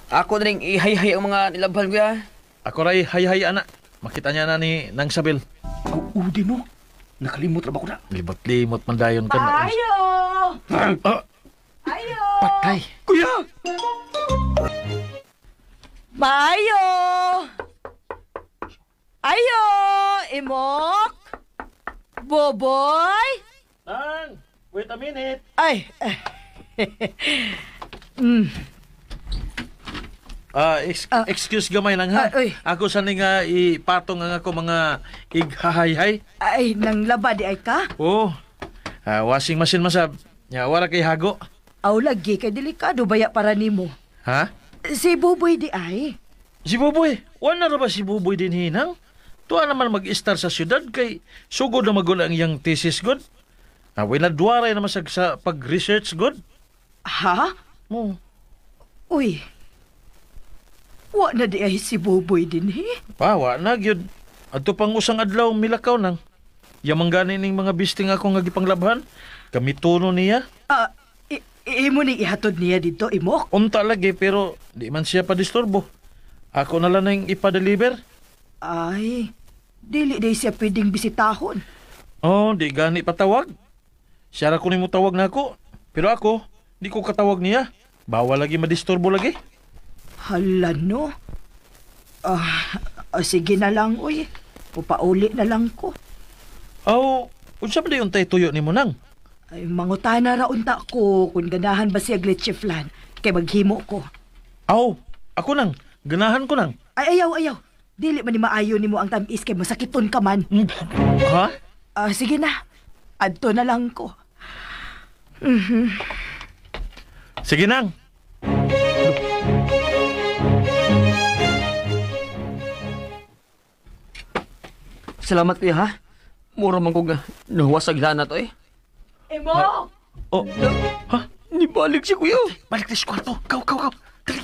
Ako na rin ihay-hay ang mga nilabhan kuya. Ako ray hay-hay ana. Makita niya na ni nang sabil. Udi mo. Nakalimot ra ba ko na? Libot-limot man dayon ka na. Ayo! Ah, Ayo! patay. Kuya! Maayo! Ayo! Imok! Boboy! Nang, wait a minute. Ay! Excuse gamay lang ha. uy. Ako sa nga ipatong ang ako mga ighahay-hay. Ay, nang laba di ay ka? Oh, washing machine masab. Ya, wala kay hago. Aw, lagi kay delikado baya para nimo. Ha? Si Boboy di ay. Si Buboy, wala na ba si Buboy din hinang? Tuwa naman mag-star sa syudad kay sugod na magula ang iyang thesis god. Away na duwaray naman sa pag-research god. Ha? Oh. Uy. Wa na di ay si Boboy din he. Wa na gyud. Adto pang usang adlaw milakaw nang. Yamang gani ning mga bisting ako nga gipanglabhan. Kamituno niya. Imo ni ihatod niya dito, Imok? Unta lagi pero di man siya pa-disturbo. Ako na lang nang ipa-deliver. Ay, dili day siya pwedeng bisitahon. Oh, di gani patawag. Siya ra ko nimo tawag na ako. Pero ako, di ko katawag niya. Bawal lagi madisturbo lagi. Hala, no? Sige na lang, uy. Upauli na lang ko. Oh, unsa ba yung tuyo nimo nang? Ay, mangutana ra unta ko kung ganahan ba siya glitchiflan kay maghimo ko. Aw, ako nang. Ganahan ko nang. Ay, ayaw. Dili man ni maayo nimo ang tamis kay masakiton ka man. Ha? Sige na. Adto na lang ko. Sige nang. Salamat kuya ha. Mura man ko nahuwasag lana to eh. Imok! Oh, ha? Nibalik si kuya. Balik na sa kwarto. Kaw. Dali.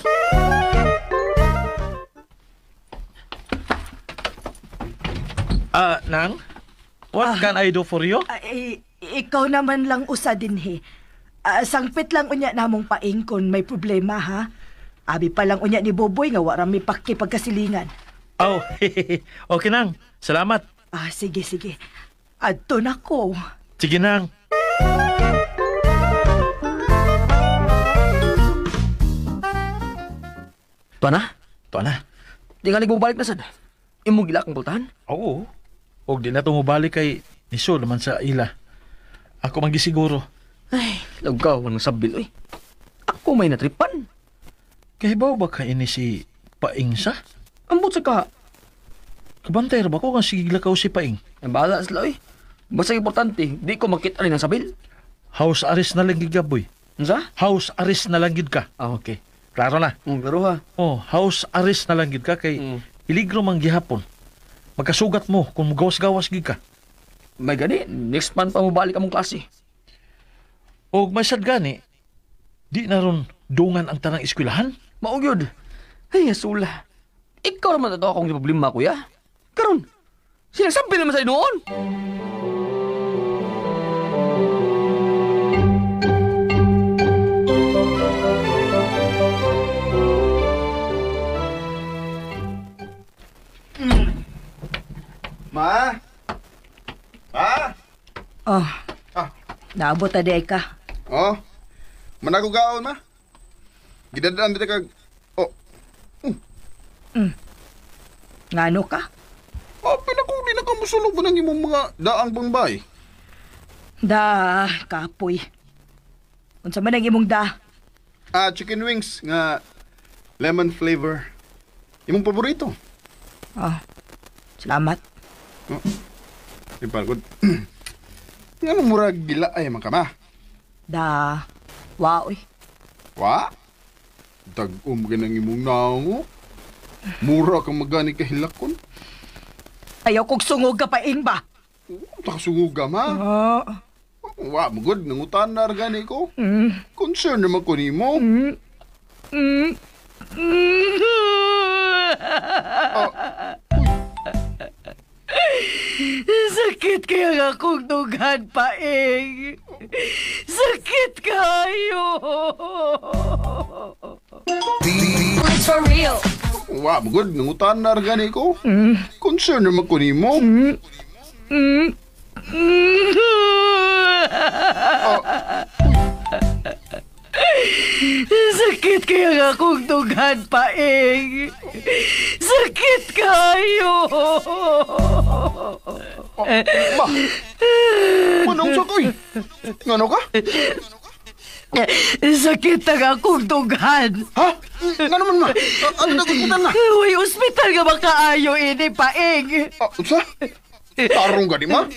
Nang? What can I do for you? Ay, ikaw naman lang usa din he. Sangpit lang unya namong paing kung may problema ha. Abi pa lang unya ni Boboy nga wara mi pakki pagkasilingan. Oh, okay nang. Salamat. Sige. Adto na ko. Sige nang. Tuwa na? Ito na. Tingali mo balik na sad. Imong gila kang pultahan? Oo. Og di na tumubalik kay iso naman sa ila. Ako magisiguro. Ay, lagaw ang sabil, oy. Ako may natripan. Kahibaw ba ka ini si Paing sa? Ambot sa ka. Kabantay ra ba ko nga sigigla ka si Paing? Ang bahala sila, oy. Basta importante, di ko makita rin ang sabil. House arrest na lang gid ka, boy. Ano sa? House arrest na lang gid ka. Ah, okay. Klaro na. Pero ha. Oh, house arrest na lang gid ka kay iligro man gihapon. Magkasugat mo kung gawas-gawas gid ka. May gani, next month pa mo balik among klase. Og may sad gani, di na ron dungan ang tanang eskwelahan. Maugyod. Ay, asula. Ikaw naman ito akong problema, kuya. Karon, sinasabi naman sa'yo noon. Ma? Ma? Oh, Ah, naabot na di ka. oh. Manago gaon, ma? Gidadaan dito kag... Oh, Ngano ka? pinakuli na ka musulog ba ng imong mga daang bangbay? Da, kapoy. Unsa man ang imong da? Chicken wings nga lemon flavor. Imong paborito. Oh, salamat. Ipagod. Nga murag gila ay man ka, ma? Da, waoy. Wa? Dag-um ka ng imong nango. Mura kang magani kahilakon. Ayaw kong sungog ka paing ba? Takasungog ka, ma. Oh, Wa, magod. Nangutan na gani ko. Concern naman ko nimo. sakit kaya nga akong dugan paing. Sakit kayo. It's for real. Wa, magod. Nangutan na gani ko. Concern naman ko nimo. Sakit kaya nga akong dugan paing. Sakit kayo. Ma! Manong sakoy! Ngano ka? Sakit na nga akong dugan. Ha? Nga naman, ma? Ano na kukutan na? Uy, ospital nga makaayo ini paing. Unsa? Tarong ka di, ma?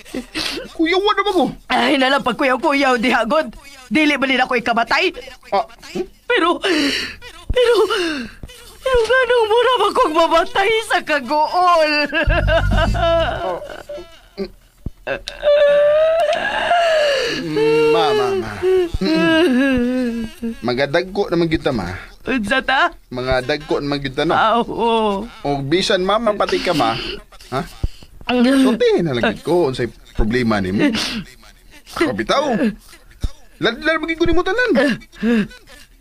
Kuyawa na ba ko? Ay, nalang pag kuyaw-kuyaw di hagod. Dili ba din ako ikamatay? Pero ganong mura ba kong mamatay sa kagool? Ma. Mga dagko naman kita, ma. Unsa ta? Mga dagko naman kita, no? Oo. O bisan, ma, mapati ka, ma. Ha? Sultihin na lang ko unsay problema ni mo. Kabitaw. Ladlad maging ko ni mo tanan.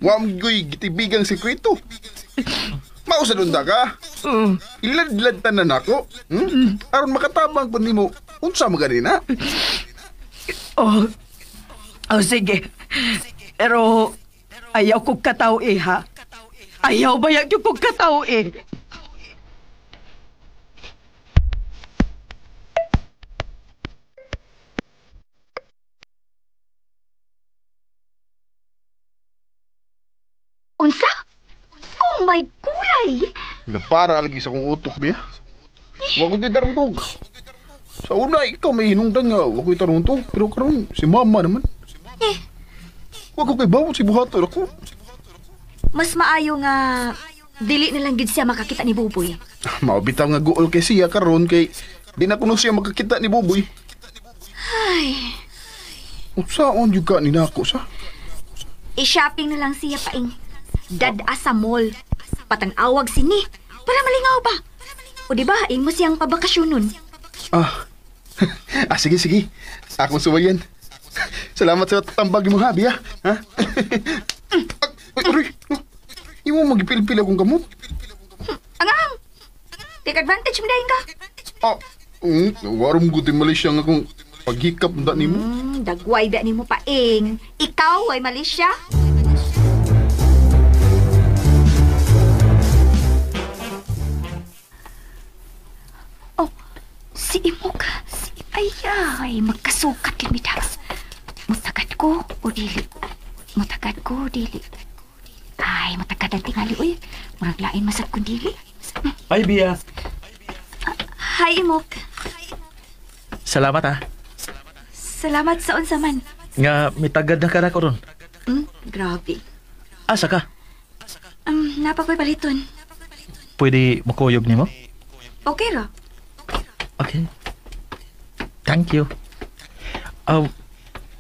Wa mo goy gitibigang sekreto. Mausa dun ka. Iladlad tanan ako. Aron makatabang pa nimo unsa mo ganina. Oh, sige. Pero ayaw kong kataw ha. Ayaw ba yung kong kataw Unsa? Oh my gulay! Para lagi sa kong utok biya. Wa ko tidarong. Sa una ikaw may hinungdan nga wa ko tarunto pero karon si mama naman. Wa ko kay bawat si buhaton ako. Mas maayo nga dili na lang gid siya makakita ni Buboy. Maubitaw nga guol kay siya karon kay di na kuno siya makakita ni Buboy. Ay, Unsaon jud ka ni nako sa? i-shopping na lang siya paing. Dad sa mall. Patang-awag sini. Para malingaw ba? O di ba, mo siyang pabakasyon nun. Sige. Akong suwayan. Salamat sa tambag mo, habi, ha? Aray, imo magipil-pil akong gamot. Angang! Take advantage mo dahil ka. Warom guti Malaysia nga akong paghikap na ni mo. Dagway da ni mo paing. Ikaw ay Malaysia. Si Imok. Ay, magkasukat kami dax. Matagad ko o dili. Matagad ko o dili. Ay, matagad ang tingali, uy. Murag lain masag kong dili. Ay, Bia. Hi, Imok. Salamat ha. Salamat sa unsa man. Nga, mitagad na ka na ko ron. Grabe. Asa ka? Napakoy paliton. Pwede makuyog ni mo? Okay ra. Okay. Thank you.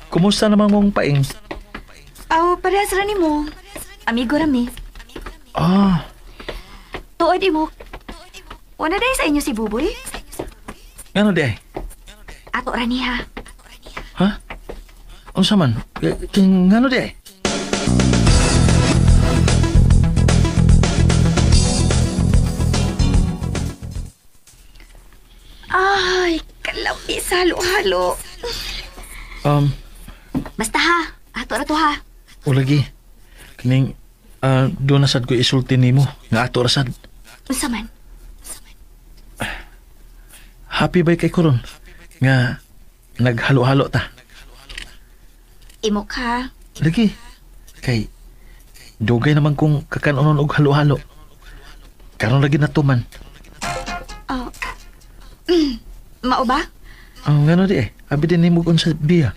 Kumusta naman mong paing? Parehas ra nimo. Amigo rami. Tuod, Imok. Wala day sa inyo si Buboy? Ano di ay? Ato ra niya. Ha? Unsa man? Ngano di ay? Ay, kalabi sa halo-halo. Basta ha, ato ra to ha. O lagi. Kining, doon na sad ko isulti nimo. Nga ato rasad. Unsa man? Happy ba kay Koron? Nga, naghalo-halo ta. Imok ha. Lagi. Kay, dugay naman kung kakanonon og halo-halo. Karon lagi na tuman. Mao ba? Ngano di eh. Abi din nimo kun sa Bia.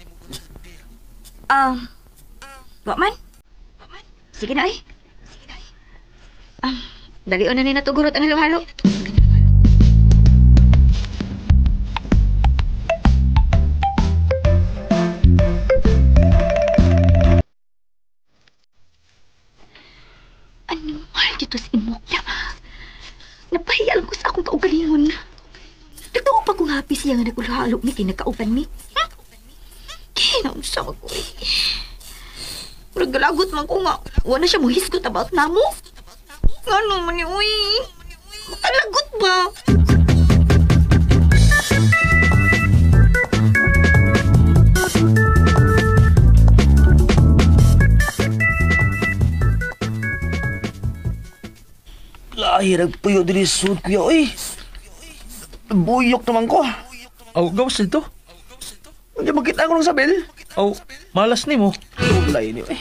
Wa man? Sige na ay. Dalion na ni natugurot ang halo-halo. Ano mahal dito sa Imok na? Napahiyal ko sa akong kaugalingon. Totoo pa kung happy siya nga nagulhalo ni kinakaupan mi. Kinaunsa ko eh. Nagalagot man ko nga. Wala siya muhisgot about namo. Ano man ni uy? Makalagot ba? Lahir puyo diri sud kuya oy. Buyok naman ko. Gawas dito. Hindi makita ko ng sabel. Malas nimo. Ulay ni eh.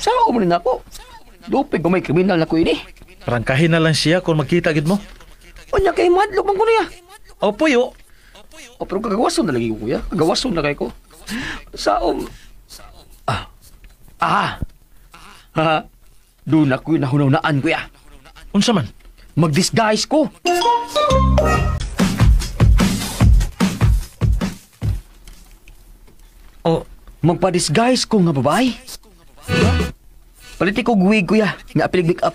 Saan ko manin ako? Dupig ko may kriminal na ko ini. Prangkahin na lang siya kung magkita gid mo. Unya kay madlok man ko niya. Puyo. Pero kagawason na lagi ko kuya. Kagawason na kay ko. Saom. Doon ako yung nahunaunaan kuya. Unsa man? Mag-disguise ko. Magpa-disguise ko nga babae. Paliti ko guwig kuya. Nga apilig make up.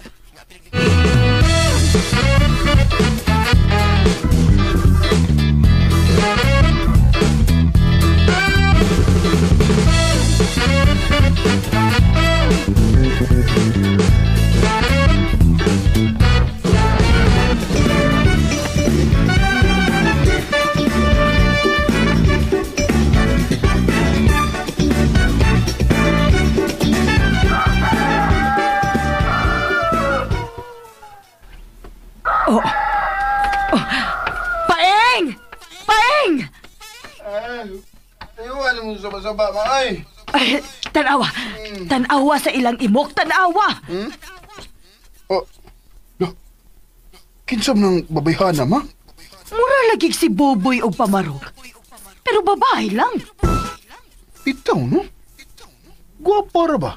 Paeng! Paeng! Ayun mo saba-saba, maay. Ay, tanawa. Tanawa sa ilang imok. Tanawa. Kinsam ng babayhana, ma? Mura lagi si Boboy og pamarog. Pero babae lang. Bitaw, no? Guwapa ra ba?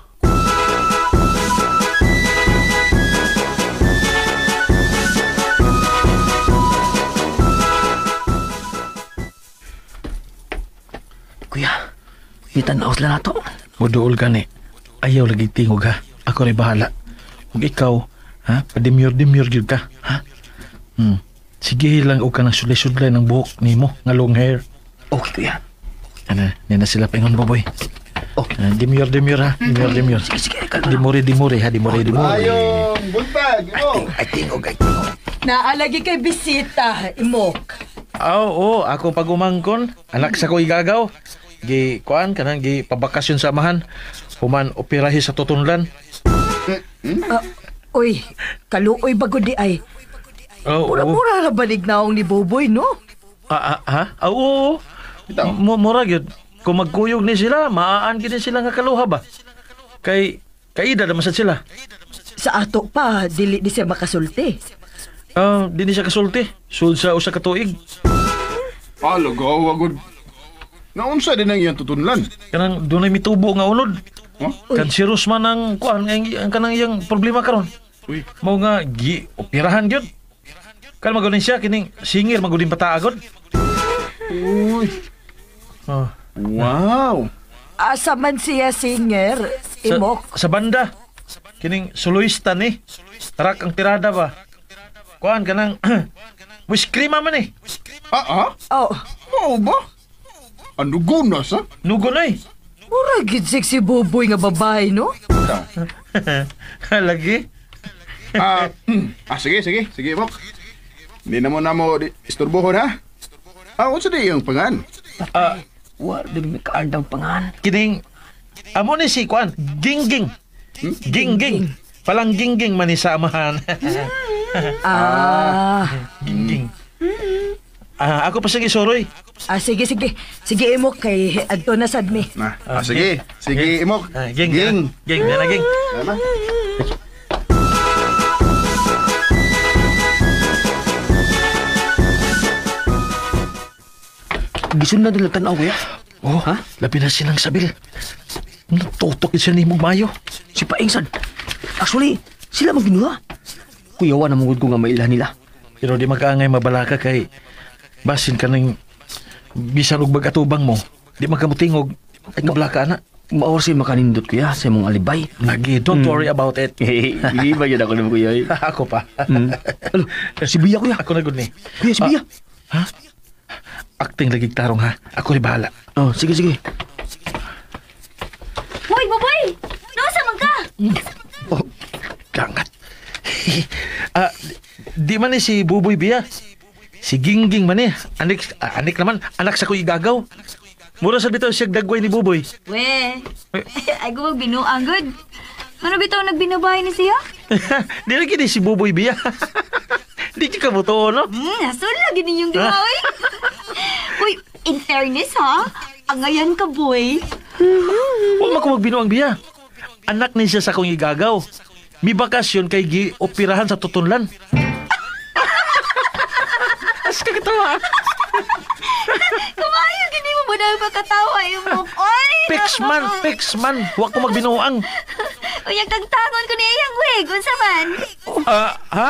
Kuya, itanaw sila na to. Muduol gani. Ayaw lagi tingog ha. Ako rin bahala. Huwag ikaw, ha? Padimyor-dimyor yun ka, ha? Sige lang o ka ng sulay-sulay ng buhok ni mo, nga long hair. Okay, kuya. Ano, nina sila paingon boboy. Dimyor-dimyor ha. Dimyor-dimyor. Sige, sige. Kalma. Dimuri-dimuri ha. Dimuri-dimuri. Ayong, buntag, mo. Ay, tingog, ay, tingog. Naalagi kay bisita, imok. Oo, akong pagumangkon. Anak sa ko igagaw. Gi, kuan, kanang gi pabakasyon sa amahan. Human operahi sa tutunlan. Uy, kaluoy bago di ay. Oo. Pura-pura na balig naong ni Boboy, no? Ha? Oo. Bitaw. Mura gyud. Kung magkuyog ni sila, maaan gid sila nga kaluha ba? Kaida naman sad sila. Sa ato pa, dili di siya makasulti. Di siya kasulti. Sul sa usa ka tuig. Alagaw, agod. Naunsa din ang iyang tutunlan. Kanang dunay mitubo nga unod. Huh? Kanserous man ang kuan ang kanang iyang problema karon. Uy, Mao nga operahan gyud. Kan magunin siya kining singir magunin pataagod. uy. Oh. Wow. Asa man siya singer, Imok. Sa banda. Kining soloista ni. Tarak ang tirada ba? Kuan kanang wish cream man eh. Oh, Oo ba? Ano gunas, ha? Nugo na eh. mura gid sexy buboy nga babae, no? Lagi. Sige, Mok. Hindi na mo isturbohon, ha? Unsa di yung pangan? Wa din may kaandang pangan. Kining amo ni si kuan gingging. Gingging. Palang gingging man ni sa amahan. Gingging. Ako pa sige soroy. Sige. Sige, Imok, kay adto na sad mi. Sige, Imok. Ging. Ging, na ging. Tama. Gisundan nila tanaw kuya. Oh, Ha? labi na silang sabil. Natutok siya ni Mugmayo. Si Paingsan. Actually, sila magginuha. Kuya, wa na mungod ko nga mailah nila. Pero di magkaangay mabalaka kay basin ka ng bisan og bagatubang mo. Di magkamutingog ay kablaka na. Maor si makanindot kuya sa imong alibay. Lagi, don't worry about it. Hindi ba yun ako naman kuya? Ako pa. Alo, si Bia kuya. Ako na gud ni. Kuya, si Bia. Ha? Acting lagi tarong ha. Ako rin bahala. Oh, sige. Hoy, baboy! Nasa man ka? Oh, kangat. Di man ni si Buboy Bia. Si Gingging man eh. Anik naman. Anak sa kuy gagaw. Mura sa bitaw siya dagway ni Buboy. We, ay gumag binuang good. Ano bitaw nagbinabahay ni siya? Di lagi ni si Buboy Bia. Di ka buto, no? Nasun lagi ninyong dumaoy. Uy, in fairness ha, angayan ka boy. Huwag mo magbinuang Bia. Anak ni siya sa kong igagaw. Mi bakasyon kay gi-operahan sa tutunlan. As kagatawa. Kumayo, gini mo ba na pagkatawa yung mo? Oy! Fix man. Huwag ko magbinuang. Uy, ang tagtangon ko ni Iyang wig, unsa man? Ha?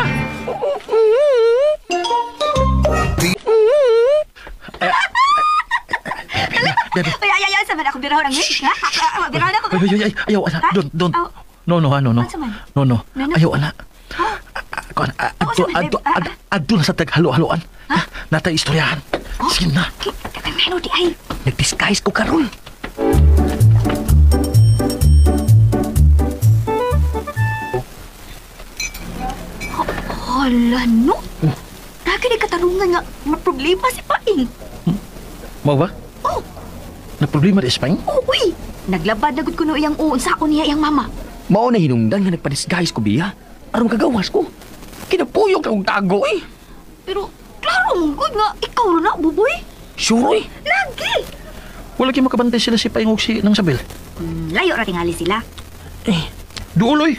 Uy, ay, sa man ako birahon ang wig? Ha? Birahon ako. Ay, ayaw, anak. Ha? Don't. Oh. No. Ano man? No. Nana? Ayaw, anak. Adto na sa taghalo-haloan. Natay istoryahan. Sige na. Ano di ay? Nag-disguise ko karon. Hala, no? Nagkini katarungan nga, problema si Paing. Mau ba? Oh, Na problema di Espany? uy! Naglabad na gud kuno iyang uon sa ako niya iyang mama. Mao na hinungdan nga nagpa-disguise ko Bia. Aron kagawas ko. Kinapuyog na kong tago eh. Pero, klaro mong gud nga, ikaw na, buboy. Sure eh. Lagi! Wala kayo makabantay sila si Paingog si ng Sabil. Layo ra tingali sila. Duuloy.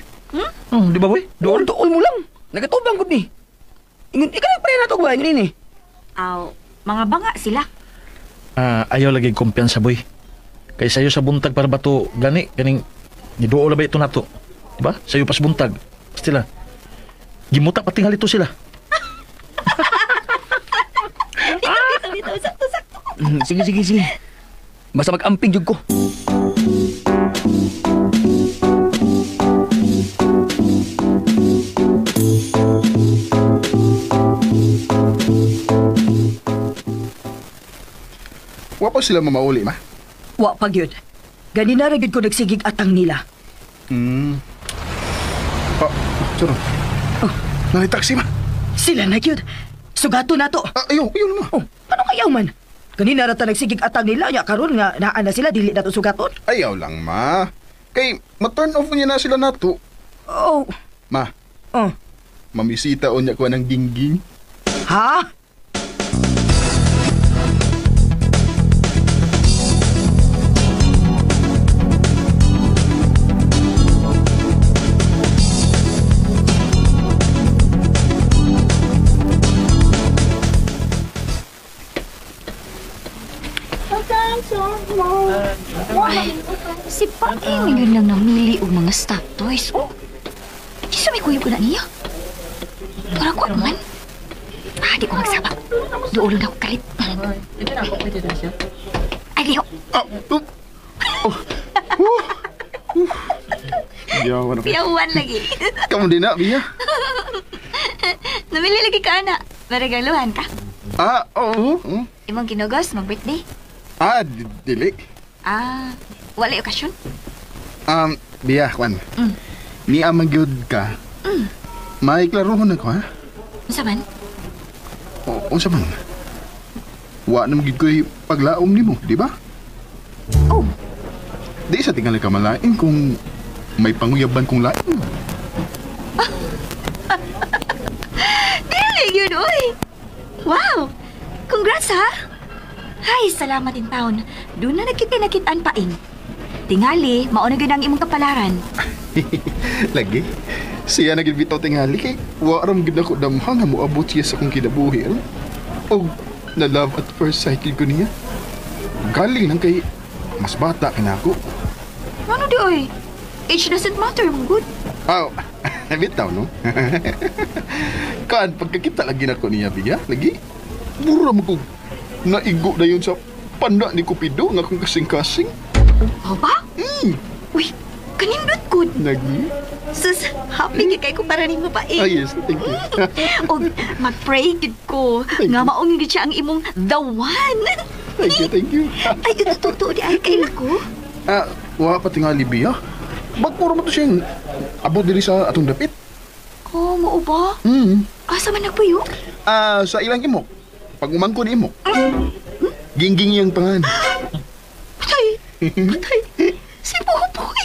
Di ba boy? Dool mo lang. Nagatubang ko ni. Ingon, ikaw na pa rin nato ba? Ingon eh. Aw, mga banga sila. Ayaw lagi kumpiyansa boy. Kay sayo sa buntag para bato gani kaning niduol ba ito nato. Diba? Sayo pas buntag. Pastila. Gimuta pati halito sila. Bitaw, sakto. Sige. Basta mag-amping jud ko. Wa pa sila mamauli, ma. Wa pa gyud. Ganina ra gyud ko nagsigig atang nila. Suro. Nalay taxi, ma. Sila na gyud. Sugato na to. Ayaw naman. Oh, paano kayaw man? Ganina ra ta nagsigig atang nila, nya karon nga naa na sila dili na to sugaton. Ayaw lang, ma. Kay, ma-turn off niya na sila nato. Oh. Ma, Oh. mamisita o niya ko ng gingging. Ha? Ay, si Paing yun lang namili og mga stuffed toys. Oh, isa may kuyog ko na niya. Para ko man. Di ko magsabak. Doon lang ako kalit. Ay, di ko. Yawan ako. Piyawan lagi. Kamu din na, Bia? Namili lagi ka na. Maregaluhan ka. Oo. Imong kinugos, mag-birthday. Dili. Wala okasyon? Bia, Juan. Ni amang gyud ka. May klarohon ako, ha? Unsa man? Unsa man? Wa naman gyud ko'y paglaom nimo, di ba? Oh, Di sa tingali ka malain kung may panguyaban kong lain. dili yun, oy. Wow! Congrats, ha? Hay, salamat in taon. Doon na nagkikinakitaan Paing. Tingali, mauna gid ang imong kapalaran. Lagi. Siya na gid bitaw tingali kay wa ram gid ako damhang nga moabot siya sa kong kinabuhi. O na love at first sight gid ko niya. Galing nang kay mas bata ka na ako. Ano di, oy? Age doesn't matter, mong good. Bitaw, no? Kan, pagkakita lagi na ko niya, Bia, lagi. Mura mo ko naigo na yun sa panda ni Cupido nga kong kasing-kasing. O ba? Uy, kanindot good. Lagi? Sus, happy kay ko para nimo Paing. Yes, thank you. O, mag-pray gid ko. Nga maong gid siya ang imong the one. Thank you. Ay, ito totoo di ay kaila ko. Wa pa tingali, Bia. Bagpuro mo to siyang abot diri sa atong dapit. Oh, mao ba? Asa man nagpuyo? Sa ilang imok. Pag umangko ni imok. Gingging yung pangan. Patay! Si Boboy!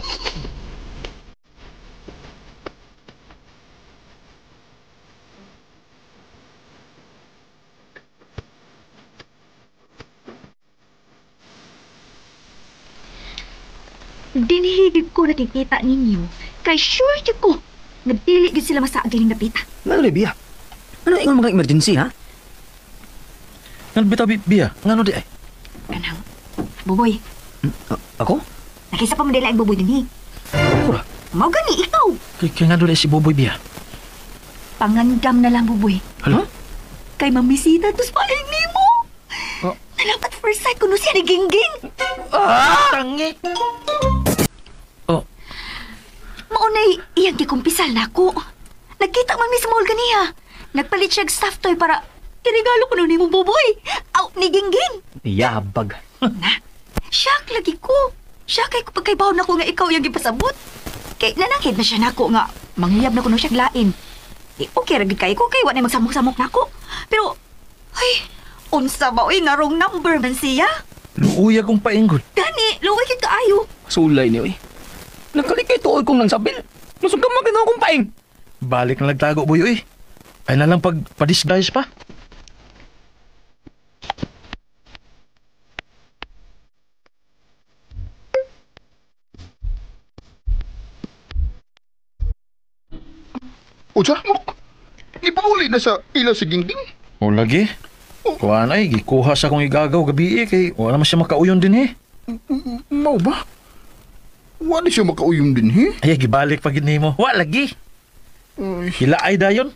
Dinihigig ko nakikita ninyo. Kay sure di ko. Nagdili gid sila masaagay ng napita. Ngano di, Bia? Ano ingon mga emergency, ha? Ngano bitaw, Bia? Ngano di ay? Kanang, Boboy, Ako? nakisa pa mo dila ang Boboy din Ako ra. Mau gani, ikaw. Kaya ngano di si Boboy, Bia? Pangandam na lang, Boboy. Hala? Kay mamisita tos paing nimo. Nalang at first sight kuno siya ni Gingging. Tangi! Oh, Maunay, iyang gikumpisal na ako. Nagkita man mi sa mall ganiya. Nagpalit siya og stuffed toy para irigalo ko ni mo, Boboy. Aw, ni Gingging. Yabag. Na, shock lagi ko. Shock kay kapag kay na ko nga ikaw yung gipasabot. Kay nananghid na siya nako nga manghiyab na kuno siya lain. Okay ra gid kay ko kay wa na magsamok-samok nako. Pero ay, unsa ba oy nga wrong number man siya? luuya kong painggol. Gani, luway kay kaayo. Sulay ni, oy. Nagkalikay tuoy kong nang sabil. Masog ka magandang akong paing. Balik na nagtago, boy, uy. Ay na lang pag pa-disguise pa. O siya, ipuli na sa ila si Gingging. O lagi. Kuhaan ay, gikuha sa akong igagaw gabi kay wala naman siya makauyon din Mau ba? Wala siya makauyom din, he? Ay, gibalik pag mo. Wa lagi. Ay, Hila ay dayon.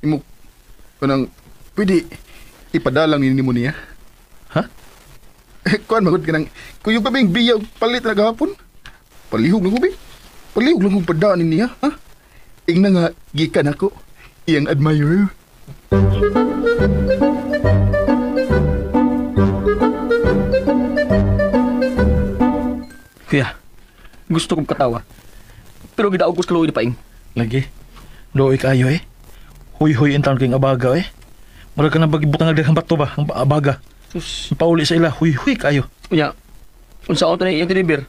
imo, kanang, pwede ipadalang ni mo niya. Ha? Kuhan, magod ka nang, kung yung kabing biya palit na gahapon, palihog lang ko, be. Palihog lang kong padaan niya, ha? Ingna nga, gikan ako, iyang admirer. Kuya, gusto kong katawa. Pero gidaog ko sa kaluoy ni paing. Lagi. Doy kayo Huy-huy in town kayong abaga Mura ka na bagibutang nagdagang bato ba? Ang abaga. Sus. Pauli sa ila. Huy-huy kayo. Kuya, unsa ako na iyang tinibir?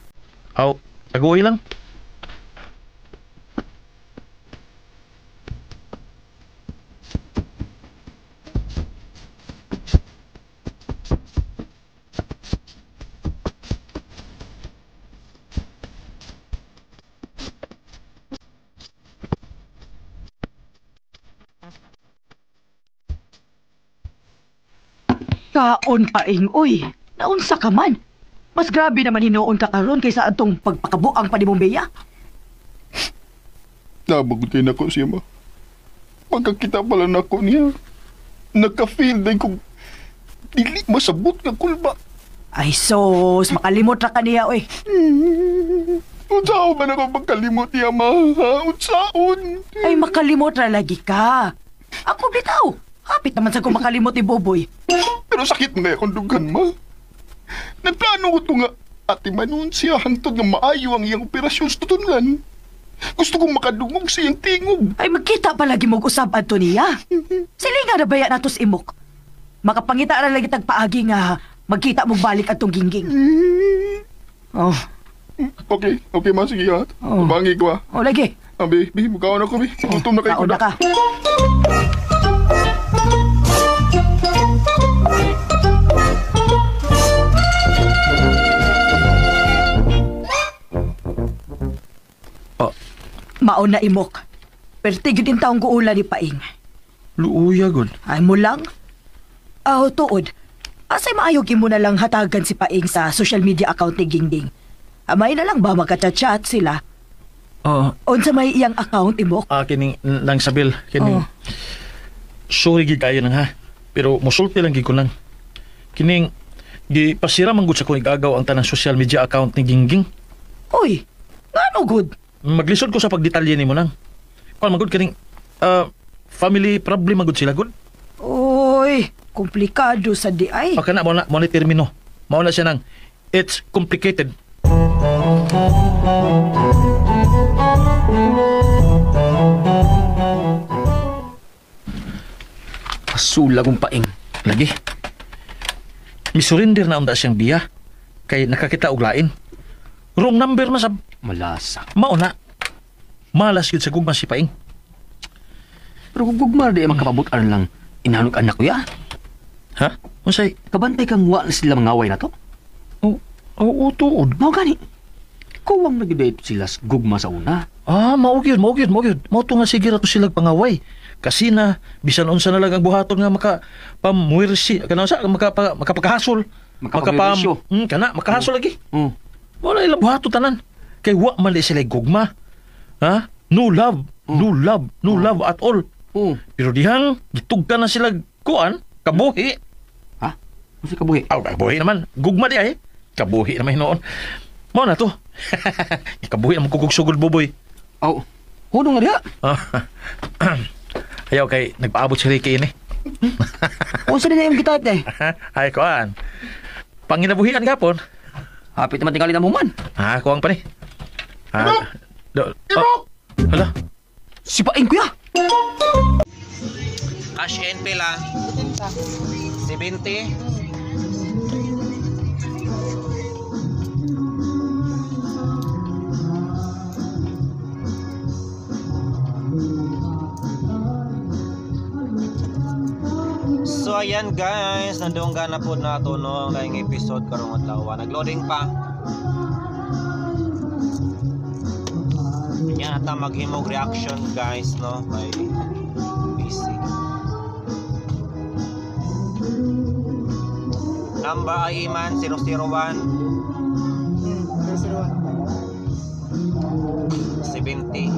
Aw, tagoy lang. Kaon Paing, uy. Naunsa ka man. Mas grabe naman hinuon ka karon kaysa atong pagpakabuang pa ni mong beya. Nabagutin ako siya, ma. Pagkakita pala na ako niya, nagka-feel din kong dili masabot nga kulba. Ay sos, makalimot ra ka niya, oy. Unsaon man ako magkalimot niya, ma? Unsaon? Ay makalimot ra lagi ka. Ako bitaw. Hapit naman sa ko makalimot ni Boboy. Pero sakit nga akong dugan, ma. Nagplano ko nga, ati manon siya hangtod nga maayo ang iyang operasyon sa tutungan. Gusto kong makadungog siyang tingog. Ay magkita palagi mo usab adto niya. Sili nga nabaya nato sa imok. Makapangita ra lagi tagpaagi nga magkita mo balik atong gingging. Oh, Okay, ma. Sige, ha. Oh. Bangi ko, ha. oh lagi. Abi, mukaon ako, bi. Gutom na kayo ko Kauna na. ka. Mauna imok. Pertigid din taong guula ni Paing. Luuya, God. Ay mo lang? Tuod. Asay maayog mo na lang hatagan si Paing sa social media account ni Gingding. Amay na lang ba magkachat-chat sila? Unsa may iyang account imok? Kining nang sabil. Kining... Oh. Sorry, gid kayo nang ha. Pero musulti lang gid ko lang. Kining... Gipasira man gud sa kong igagaw ang tanang social media account ni Gingging. Uy, ngano good? Maglisod ko sa pagdetalye nimo nang. Kung magud kining... family problem magud sila, God. Uy, komplikado sa di ay. O kana mo na termino. Mao na siya nang it's complicated. Pasula kong Paing. Lagi. Misurrender na unda siyang biya kay nakakita og lain. Wrong number man sa Malasa. mao na. Malas gyud sa gugma si Paing. Pero kung gugmar di makapabutan lang inanog anak ko ya. Ha? Unsay? Kabantay kang wa na sila mangaway na to. Oo, tuod. Mao gani. Kuwang nag-date sila sa gugma sa una. Mao gyud. Mao to nga sige ra to sila pangaway. Kasi na bisan unsa na lang ang buhaton nga makapamuirsi kana sa makapakahasol. Makapamuirsyo. Kana makahasol lagi. Wala ilang buhaton tanan. Kay wa man di sila gugma. Ha? No love at all. Pero dihang gitugtan na sila kuan, kabuhi. Ha? Kasi kabuhi. Kabuhi naman. Gugma di ay. Kabuhi naman hinoon. Mao na to. Kabuhi naman kukugsugol boboy. Huno nga diha. Ayaw kay nagpaabot si Ricky ini. Unsa din yung kita eh? Ay kuan. Panginabuhian gapon. Hapit naman tingali na mo man. Kuwang pa ni. Hala. Si Paing kuya. Cash in pila. 70. So ayan guys, nandunggan na po nato no ngayong episode karong adlaw. Nagloading pa. Yan ata maghimog reaction guys no kay PC. Number ay Iman 001. 70.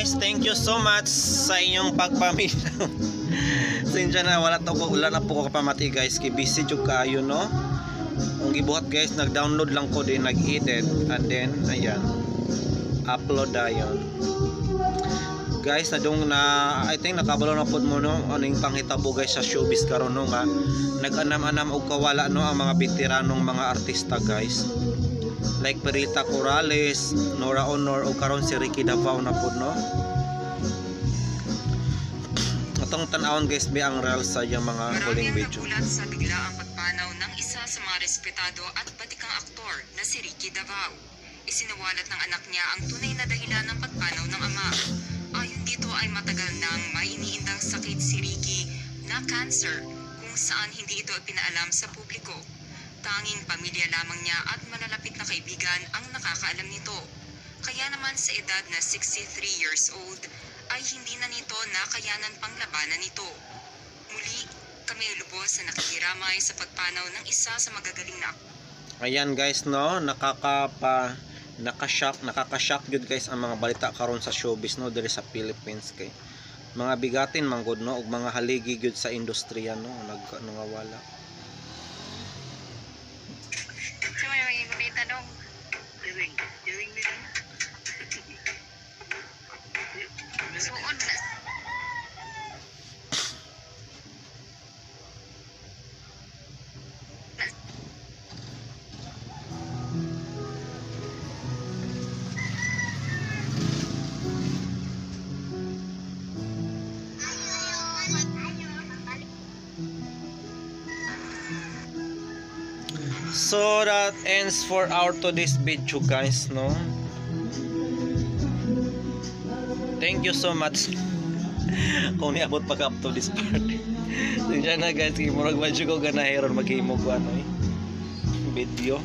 guys, thank you so much sa inyong pagpaminaw. Sinsya na wala na po ko kapamati guys, kay busy jud kaayo no. Ang gibuhat guys, nag-download lang ko din, nag-edit, and then ayan, upload dayon. Guys, I think nakabalo na pod mo no aning panghitabo guys sa showbiz karon no nga nag-anam-anam og kawala no ang mga veteranong mga artista guys. Like Perita Corrales, Nora Honor o karon si Ricky Davao na pod no. Atong tan-awon guys be ang real sa yung mga huling video. Nagulat sa biglaang pagpanaw ng isa sa mga respetado at batikang aktor na si Ricky Davao. Isinawalat ng anak niya ang tunay na dahilan ng pagpanaw ng ama. Ayon dito ay matagal nang may iniindang sakit si Ricky na cancer kung saan hindi ito pinaalam sa publiko. Tanging pamilya lamang niya at malalapit na kaibigan ang nakakaalam nito. Kaya naman sa edad na 63 years old ay hindi na nito nakayanan pang labanan nito. Muli, kami lubos na nakikiramay sa pagpanaw ng isa sa magagaling na Ayan guys no, nakaka-shock gyud guys ang mga balita karon sa showbiz no diri sa Philippines kay mga bigatin manggod no ug mga haligi gyud sa industriya no nangawala. So, may balita dong. Diring nila. Suod na. So that ends for our today's video guys no. Thank you so much kung niabot pag up to this part. Diyan na guys, murag medyo ko ganaheron maghimo ko ano video.